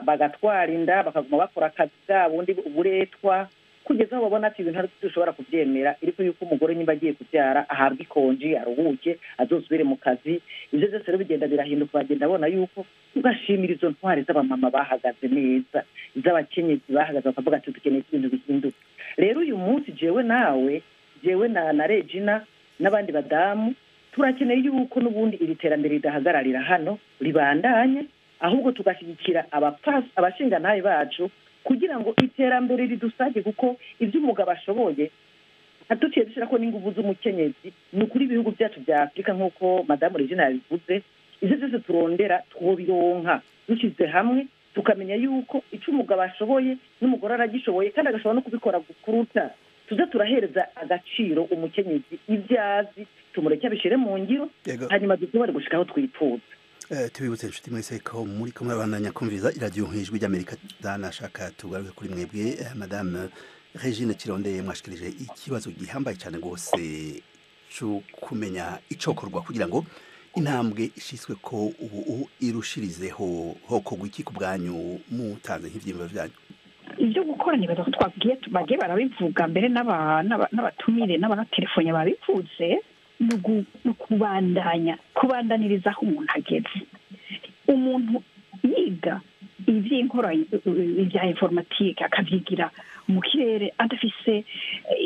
bagatwara inda bakaguma bakora akazi kabo ubundi uburetwa kugeza aho babona ati ibintu dushobora kubyemera ariko yuko umugore niba agiye kubyara ahabwa ikonji aruhuke azosubire mu kazi ibyo byose rero bigenda birahinduka bagenda babona yuko tugashimira izo ntwari z'abamama bahagaze neza iz'abakenyezi bahagaze bakavuga ati dukeneye ibintu bihinduka rero uyu munsi jewe na Regina n'abandi badamu turakeneye yuko n'ubundi iri terambere ridahagararira hano ribandanye ahubwo tugashyigikira abashingantahe bacu kugira ngo iterambere ridusage kuko ibyo umugabo ashoboye atuciye dushira ko n'inguvu z'umukenyezi ni ukuri ibihugu byacu bya Afurika nk'uko madamu Regina yabivuze ibyo byose turondera twobironka dushyize hamwe tukamenya yuko icyo umugabo ashoboye n'umugore aragishoboye kandi agashobora no kubikora kuruta tuza turahereza agaciro umukenyezi ibyazi tumureke abishire mu ngiro hanyuma dushobore gushika aho twifuza tubibutse inshuti mwese ko muri ko murabandanya kumviriza iradiyo nk'ijwi ry'Amerika danashaka tugaruke kuri mwebwe madame Regine Kirondeye mwashikirije ikibazo gihambaye cyane rwose cyo kumenya icokorwa kugira ngo intambwe ishyizwe ko ubu irushirizeho hokogwa iki ku bwanyu mutanze nk'ibyiyumviro byanyu? ibyo gukora nibaza ko twabwiye bagiye barabivuga mbere n'abatumire n'abatelefone babivuze ni kubandaniriza aho umuntu ageze. Umuntu yiga ibya informatike akabyigira mu kirere adafise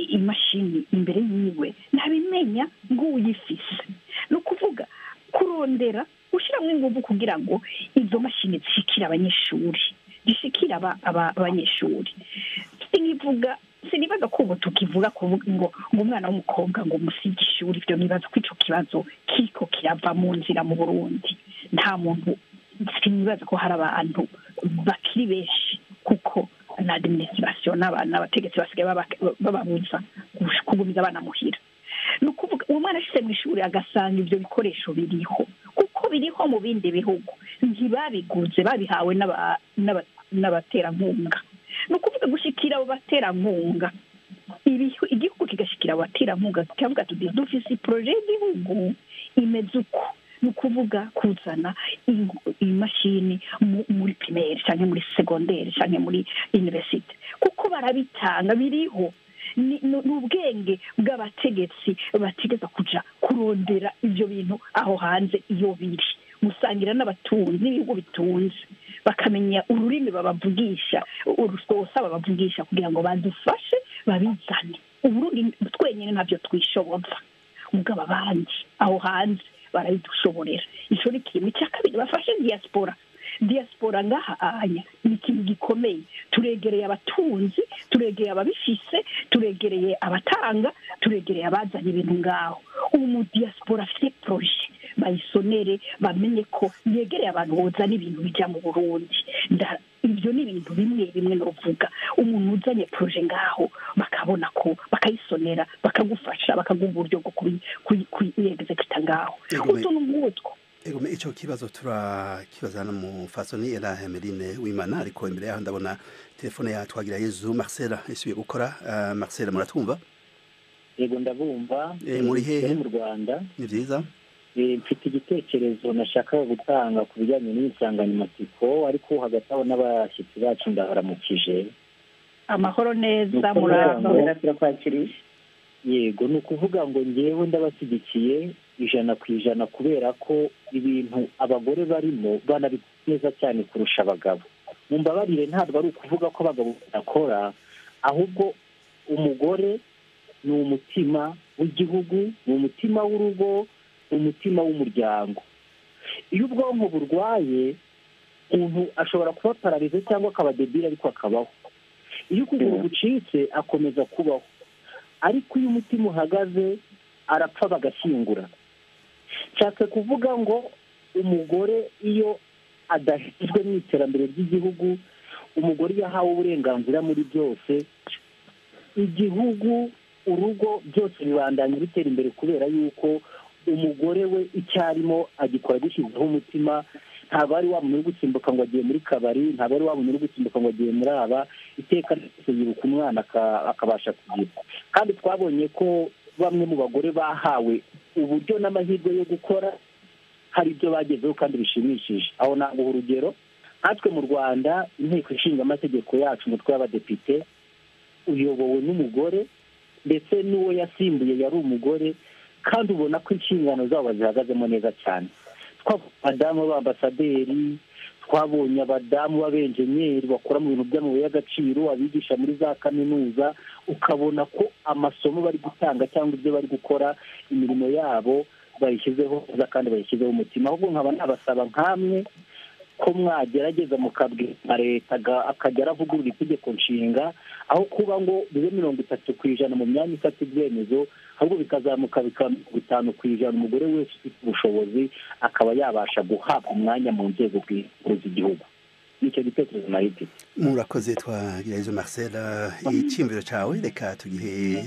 imashini imbere yiwe ntabimenya ngo uyifise. ni ukuvuga kurondera gushyiramo ingufu kugira ngo izo mashini zishikire abanyeshuri zishikire abanyeshuri. sinibaza ko ubu tukivuga ngo umwana w'umukobwa ngo musige ishuri. ibyo nibaza ko icyo kibazo kiko kirava mu nzira mu Burundi. nta muntu, sinibaza ko hari abantu bakiri benshi kuko na administration n'abategetsi basigaye bababuza kugumiza abana muhira. ni ukuvuga uwo mwana ashyize mu ishuri agasanga ibyo bikoresho biriho kuko biriho mu bindi bihugu ntibabiguze, babihawe n'abaterankunga. ni ukuvuga gushyikira abo baterankunga, igihugu kigashyikira abo baterankunga kikavuga tuti dufise poroje y'igihugu imeze uko. ni ukuvuga kuzana imashini muri primaire cyangwa muri secondaire cyangwa muri universite kuko barabitanga biriho. ni ubwenge bw'abategetsi bategeza kuja kurondera ibyo bintu aho hanze iyo biri, gusangira n'abatunzi n'ibihugu bitunze, bakamenya ururimi babavugisha, urusosa babavugisha kugira ngo badufashe babizane. Uburundi twenyine ntabyo twishoboza, mugabo abandi aho hanze barabidushoborera. icyo ni kimwe. icya kabiri, bafashe diaspora ngahanya ni ikintu gikomeye. turegereye abatunzi, turegereye ababifise, turegereye abatanga, turegereye abazanye ibintu ngaho. ubu mu diaspora afite proje bayisonere, bamenye ko yegereye abantu bozana ibintu bijya mu Burundi. ibyo ni ibintu bimwe n'uvuga umuntu uzanye proje ngaho bakabona ko bakayisonera, bakagufasha, bakaguha uburyo bwo kuyegezekita ngaho. utuntu nk'utwo. icyo kibazo turakibaza no mu fasoni era Emeline Uwimana, ariko imbere yaho ndabona telefone ya Twagirayezu Marcel isubiye gukora. Marcel, muratwumva? Yego ndabumva. Muri hehe? Mu Rwanda. Ni byiza. Mfite igitekerezo nashaka gutanga ku bijyanye n'insanganyamatsiko, ariko hagati aho n'abashyitsi bacu ndabaramukije. Amahoro neza muramba. Yego, ni ukuvuga ngo ngewe ndabashyigikiye 100% kubera ko ibintu abagore barimo banabikora neza cyane kurusha abagabo. Mumbabarire, ntabwo ari ukuvuga ko abagabo badakora, ahubwo umugore ni umutima w'igihugu, ni umutima w'urugo, umutima w'umuryango. Iyo ubwonko burwaye umuntu ashobora kuba pararize cyangwa akaba debile ariko akabaho. iyo ukuguru gucitse akomeza kubaho, ariko iyo umutima uhagaze arapfa bagashyingura. Nshaka kuvuga ngo umugore iyo adashyizwe mu iterambere ry'igihugu, umugore yahawe uburenganzira muri byose, igihugu, urugo byose bibandanya bitera imbere, kubera yuko umugore we icyarimo agikora gishyizeho umutima. Ntabwo ari wa muntu uri gusimbuka ngo agiye muri kabari, ntabwo ari wa muntu uri gusimbuka ngo agiye muri aba, iteka ryose yibuka umwana akabasha kugira. Kandi twabonye ko bamwe mu bagore bahawe uburyo n'amahirwe yo gukora, hari ibyo bagezeho kandi bishimishije. Aho naguha urugero, natwe mu Rwanda inteko ishinga amategeko yacu, umutwe w'abadepite uyobowe n'umugore, ndetse n'uwo yasimbuye yari umugore, kandi ubona ko inshingano zabo zihagazemo neza cyane. Abadamu b'ambasaderi, twabonye abadamu b'abenjenyeri bakora mu bintu by'amabuye y'agaciro, abigisha muri za kaminuza, ukabona ko amasomo bari gutanga cyangwa ibyo bari gukora, imirimo yabo bayishyizeho neza kandi bayishyizeho umutima. Ahubwo nkaba nabasaba nkamwe ko mwagerageza mukabwira leta akajya aravugurura itegeko nshinga, aho kuba ngo bibe 30% mu myanya ifata ibyemezo, ahubwo bikazamuka bikaba 5% umugore wese ufite ubushobozi akaba yabasha guhabwa umwanya mu nzego z'igihugu. Nicyo gitekerezo nari mfite. Murakoze Twagirayezu Marcel, icyumviro cyawe reka tugihe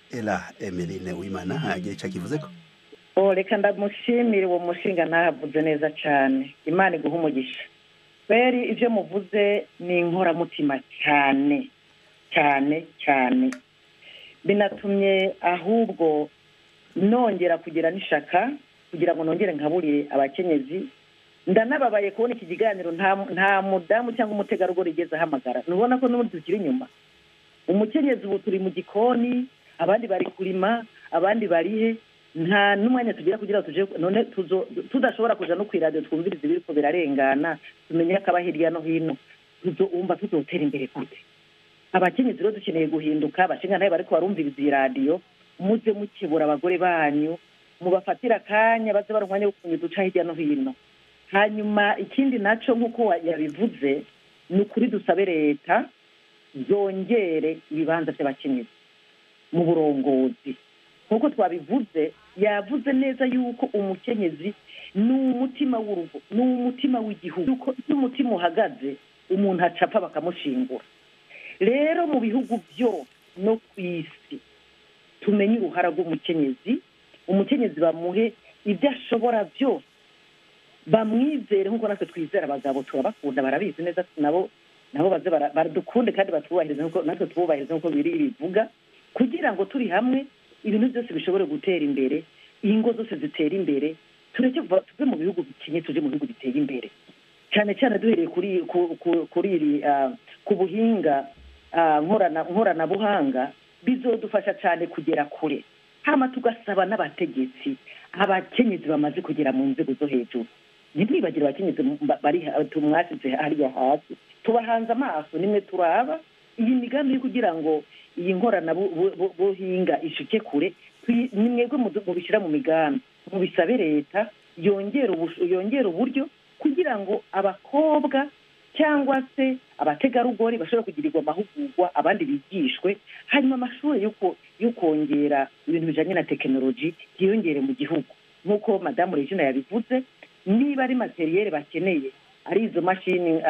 Ella Emeline Uwimana agiye cyakivuze ko. Reka ndamushimire uwo mushinga ntavuze neza cyane. Imana iguha umugisha. Beri ibyo muvuze ni inkoramutima cyane cyane cyane. Binatumye ahubwo nongera kugira n'ishaka kugira ngo nongere nkaburire abakenyezi. Ndanababaye kubona iki kiganiro nta mudamu cyangwa umutegarugori igeze ahamagara. Nubona ko n'ubundi tukiri inyuma. Umukenyezi ubu turi mu gikoni, abandi bari kurima, abandi barihe, nta n'umwanya tugira kugira tuje none tudashobora kuja no kw'iradio twumviriza ibiriko birarengana, tumenye akaba hirya no hino, tuzumva tuzotera imbere gute. Abakenyezi rero dukeneye guhinduka, abashinga ntaye bariko barumviriza iradio, muze mukebura abagore banyu, mubafatira akanya baze barumwanya wo kunyuduca hirya no hino. Hanyuma ikindi naco nk'uko yabivuze, ni ukuri dusabe leta zongere ibibanza by'abakenyezi mu burongozi. Nk'uko twabivuze, yavuze neza yuko umukenyezi ni umutima w'urugo, ni umutima w'igihugu. Iyo umutima uhagaze, umuntu acapfa bakamushingura. Rero mu bihugu byose no ku isi tumenye uruhara rw'umukenyezi, umukenyezi bamuhe ibyo ashobora byose, bamwizere nk'uko natwe twizera abagabo, turabakunda, barabizi neza, nabo baze baradukunde kandi batubahirize nk'uko natwe tububahirize nk'uko biri bivuga, kugira ngo turi hamwe ibintu byose bishobore gutera imbere, ingo zose zitera imbere, tureke tuve mu bihugu bikenye tuje mu bihugu biteye imbere, cyane cyane duhereye ku buhinga nkoranabuhanga, bizodufasha cyane kugera kure. Hama tugasaba n'abategetsi, abakenyezi bamaze kugera mu nzego zo hejuru, ntibibagire abakenyezi bari tumwasize hariya hasi, tubahanze amaso, nimwe turaba iyi migambi kugira ngo iyi nkoranabuhinga ishike kure, nimwebwe mubishyira mu migambi, mubisabe leta yongera uburyo kugira ngo abakobwa cyangwa se abategarugori bashobora kugirirwa amahugurwa, abandi bigishwe, hanyuma amashuri yo kongera ibintu bijanye na tekinoloji yiyongere mu gihugu. Nk'uko madamu Regina yabivuze, niba ari materiyeri bakeneye, ari izo mashini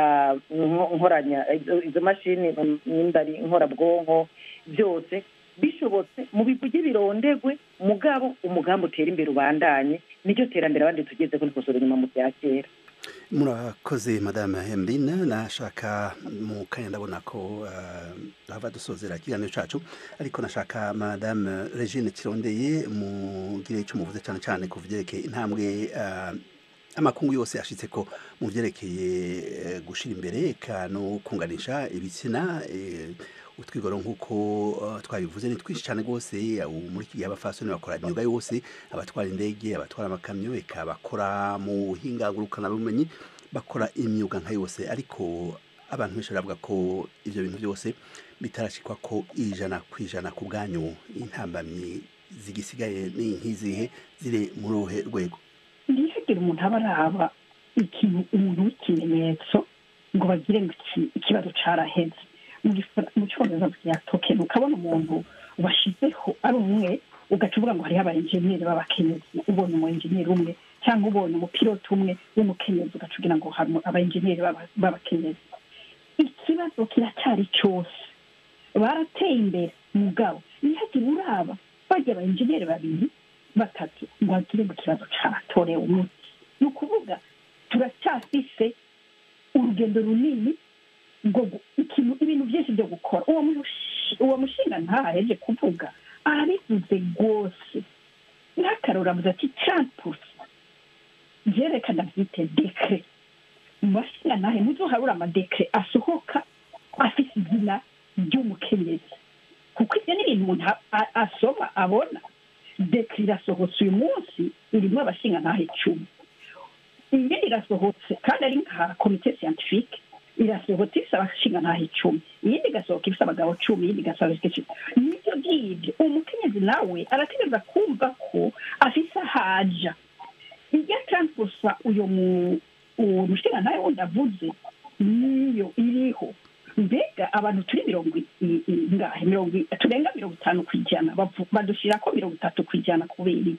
izo mashini n'imbari nkorabwonko, byose bishobotse mu bivuge birondegwe, mugabo umugambi utera imbere ubandanye, nicyo terambere abandi tugeze ko nikosora inyuma mu bya kera. Murakoze madame Hemrine, nashaka mu kanya ndabona ko hava dusozera ikiganiro cacu, ariko nashaka madame Regine Kirondeye mugire icyo muvuze cyane cyane ku vyerekeye intambwe amakungu yose ashitse ko mu vyerekeye gushira imbere no kunganisha ibitsina. Utwigoro nk'uko twabivuze ni twinshi cyane rwose, muri iki gihe abafasoni bakora imyuga yose, abatwara indege, abatwara amakamyo, eka bakora mu hingangurukanabumenyi, bakora imyuga nka yose, ariko abantu benshi baravuga ko ivyo bintu byose bitarashikwa ko 100% ku bwanyu. Intambamyi zigisigaye ni nk'izihe, ziri muri uruhe rwego? Ndihagira umuntu aba araba ikintu, umuntu w'ikimenyetso ngo bagire ngo ikibazo caraheze. Mu cyongereza bya token, ukabona umuntu bashizeho ari umwe, ugaca uvuga ngo hariho abaenjeniyeri b'abakenyezi, ubonye umu enjeniyeri umwe cyangwa ubonye umupilote umwe w'umukenyezi, ugaca ugira ngo hari abaenjeniyeri b'abakenyezi. Ikibazo kiracyari cyose, barateye imbere mugabo nihagira uraba bajya abaenjeniyeri 2 3 ngo bagire ngo ikibazo caratorewe umuti. Ni ukuvuga turacyafise urugendo runini ngo ibintu byinshi byo gukora. Uwo mushinga ntaheje kuvuga, arabivuze rwose, n'akarora avuze ati 30% byerekana byite dekre. Mushinga ntahe muzoharura amadekre asohoka afise izina ry'umukenyezi, kuko ibyo ni ibintu umuntu asoma abona. Dekre irasohotse uyu munsi, irimo abashinga ntahe 10, iyindi irasohotse kandi ari nka komite scientifique, irasohotse ifite abashinga ntahe 10, iyindi igasohoka ifite abagabo 10, iyindi igasohoka ifite 10. Nibyo byibyo umukenyezi nawe arategereza kumva ko afise haja ijya transforsa uyo mushinga ntahe wundi avuze niyo iriho. Mbega abantu turi 50% badushira ko 30% kubera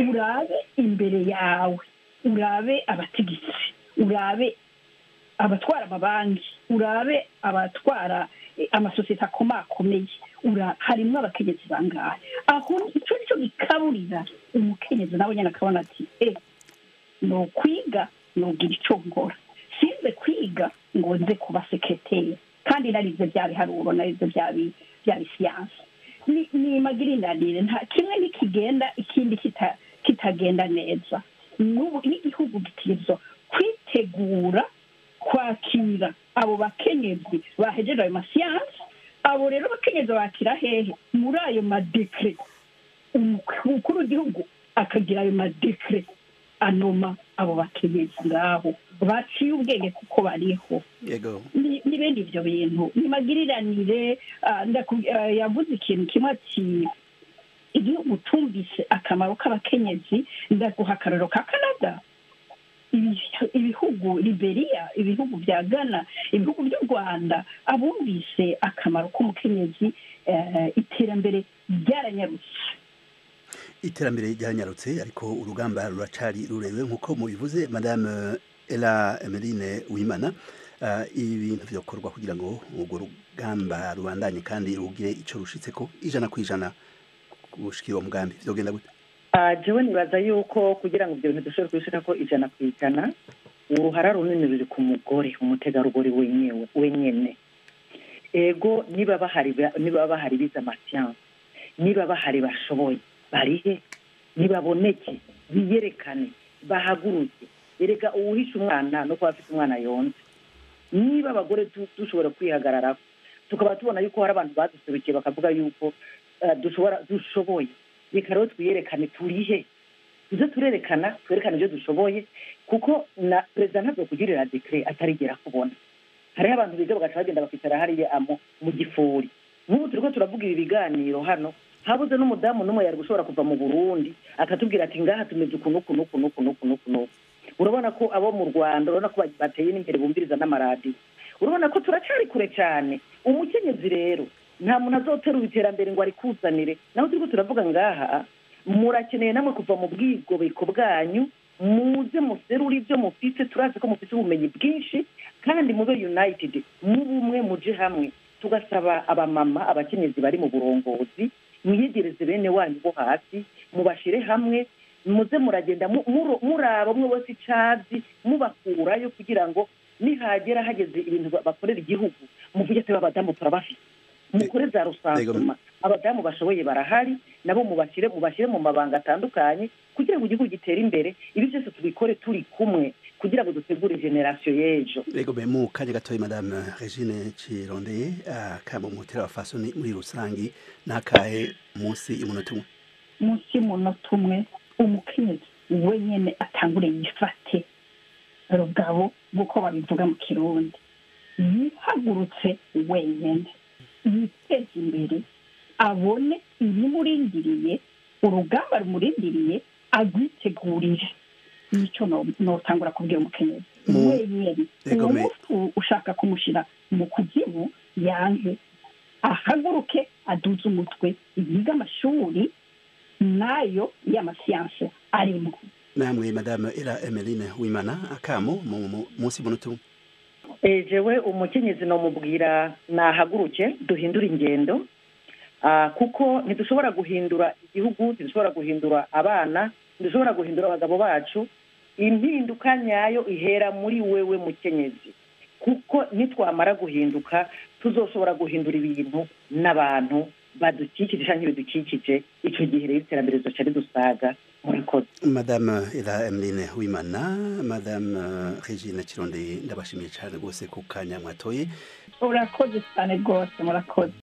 urabe imbere yawe, urabe abatigisi, urabe abatwara amabanki, urabe abatwara amasosiyete akomakomeye, harimo abakenyezi bangahe. Aho icyo nicyo gikaburira umukenyezi nawe nyine akabona ati no kwiga nogira icyo ngora, sinze kwiga ngo nze kuba sekreteri kandi narize bya biharuro, narize bya siyansi. Ni magirindanire, nta kimwe nikigenda ikindi kitagenda neza. N'ubu n'igihugu gitegerezwa kwitegura kwakira abo bakenyezi bahejeje ayo masiyansi. Abo rero bakenyezi bakira hehe? Muri ayo madekre. Umukuru w'igihugu akagira ayo madekre anoma abo bakenyezi ngaho baciye ubwenge kuko bariho. Yego. N'ibindi ibyo bintu nimagiriranire. Yavuze ikintu kimwe ati igihugu tumvise akamaro k'abakenyezi. Ndaguha akarero ka Canada, ibihugu Liberia, ibihugu bya Ghana, ibihugu by'u Rwanda, abumvise akamaro k'umukenyezi iterambere ryaranyarutse. Iterambere ryaranyarutse ariko urugamba ruracari rurerure nk'uko mubivuze Madame Ella Emeline Uwimana. Ibintu byokorwa kugira ngo urwo rugamba rubandanye kandi rugire ico rushitseko 100% gushikira umugambi vyogenda gute? Jewe nibaza yuko kugira ngo ibyo bintu dushobore kubishika ko 100% uruhara runini ruri ku mugore, umutegarugori wenyene. Ego niba bahari biza amasiyansi, niba bahari bashoboye barihe, nibaboneke biyerekane bahaguruke. Erega uwuhisha umwana no kuba afite umwana yonze. Niba abagore dushobora kwihagarara tukaba tubona yuko hari abantu baduserukiye bakavuga yuko dushoboye, reka rero twiyerekane turihe, tuze twerekane ibyo dushoboye, kuko na perezida ntabwo kugirira dekre atarigera kubona. Hariho abantu biga bagaca bagenda bakicara hariya mu gifuri. Nk'ubu turiko turavuga ibi biganiro hano, habuze n'umudamu n'umwe yari gushobora kuva mu Burundi akatubwira ati ngaha tumeze ukuntu. Urabona ko abo mu Rwanda urabona ko bateye n'imbere bumviriza n'amaradiyo. Urabona ko turacari kure cyane. Umukenyezi rero nta muntu azotera iterambere ngo ari kuzanire. Naho turiko turavuga ngaha, murakeneye namwe kuva mu bwigobeko bwanyu, muze muserura ibyo mufite. Turazi ko mufite ubumenyi bwinshi kandi mube united, mubumwe muje hamwe. Tugasaba abamama, abakenyezi bari mu burongozi, mwiyegereze bene wanyu bo hasi, mubashire hamwe, muze muragenda muraba mwe wese icazi mubakurayo kugira ngo nihagera hageze ibintu bakorera igihugu muvuge ati abadamu turabafite. Mukore za rusansuma, abadamu bashoboye barahari, nabo mubashire mu mabanga atandukanye kugira ngo igihugu gitere imbere. Ibi byose tubikore turi kumwe kugira ngo dutegure generation y'ejo. Yego mu kanya gatoyi Madame Regine Cirondeye, kamo mutera abafasoni muri rusangi nakahe munsi y'umunota umwe umukenyezi wenyene atangure yifate rugabo nk'uko babivuga mu Kirundi, yihagurutse wenyene, yiteze imbere, abone ibimurindiriye, urugamba rumurindiriye, agwitegurire. Nico notangura kubwira umukenyezi wenyene. Ushaka kumushira mu kuzimu yange ahaguruke, aduze umutwe, yiga amashuri nayo y'amasiyanse arimo. Namwe Madame Ella Emeline Uwimana, akamo munsi y'umunota umwe. Jewe umukenyezi no mubwira nahaguruke duhindura ingendo, kuko ntidushobora guhindura igihugu, ntidushobora guhindura abana, ntidushobora guhindura abagabo bacu. Impinduka nyayo ihera muri wewe mukenyezi, kuko nitwamara guhinduka tuzoshobora guhindura ibintu n'abantu badukikije cyangwa ibidukikije. Icyo gihe rero iterambere rizoca ridusaga. Murakoze. Madame Ella Emeline Uwimana, Madame Regine Cirondeye, ndabashimiye cyane rwose ku kanya mwatoye. Urakoze cyane rwose, murakoze.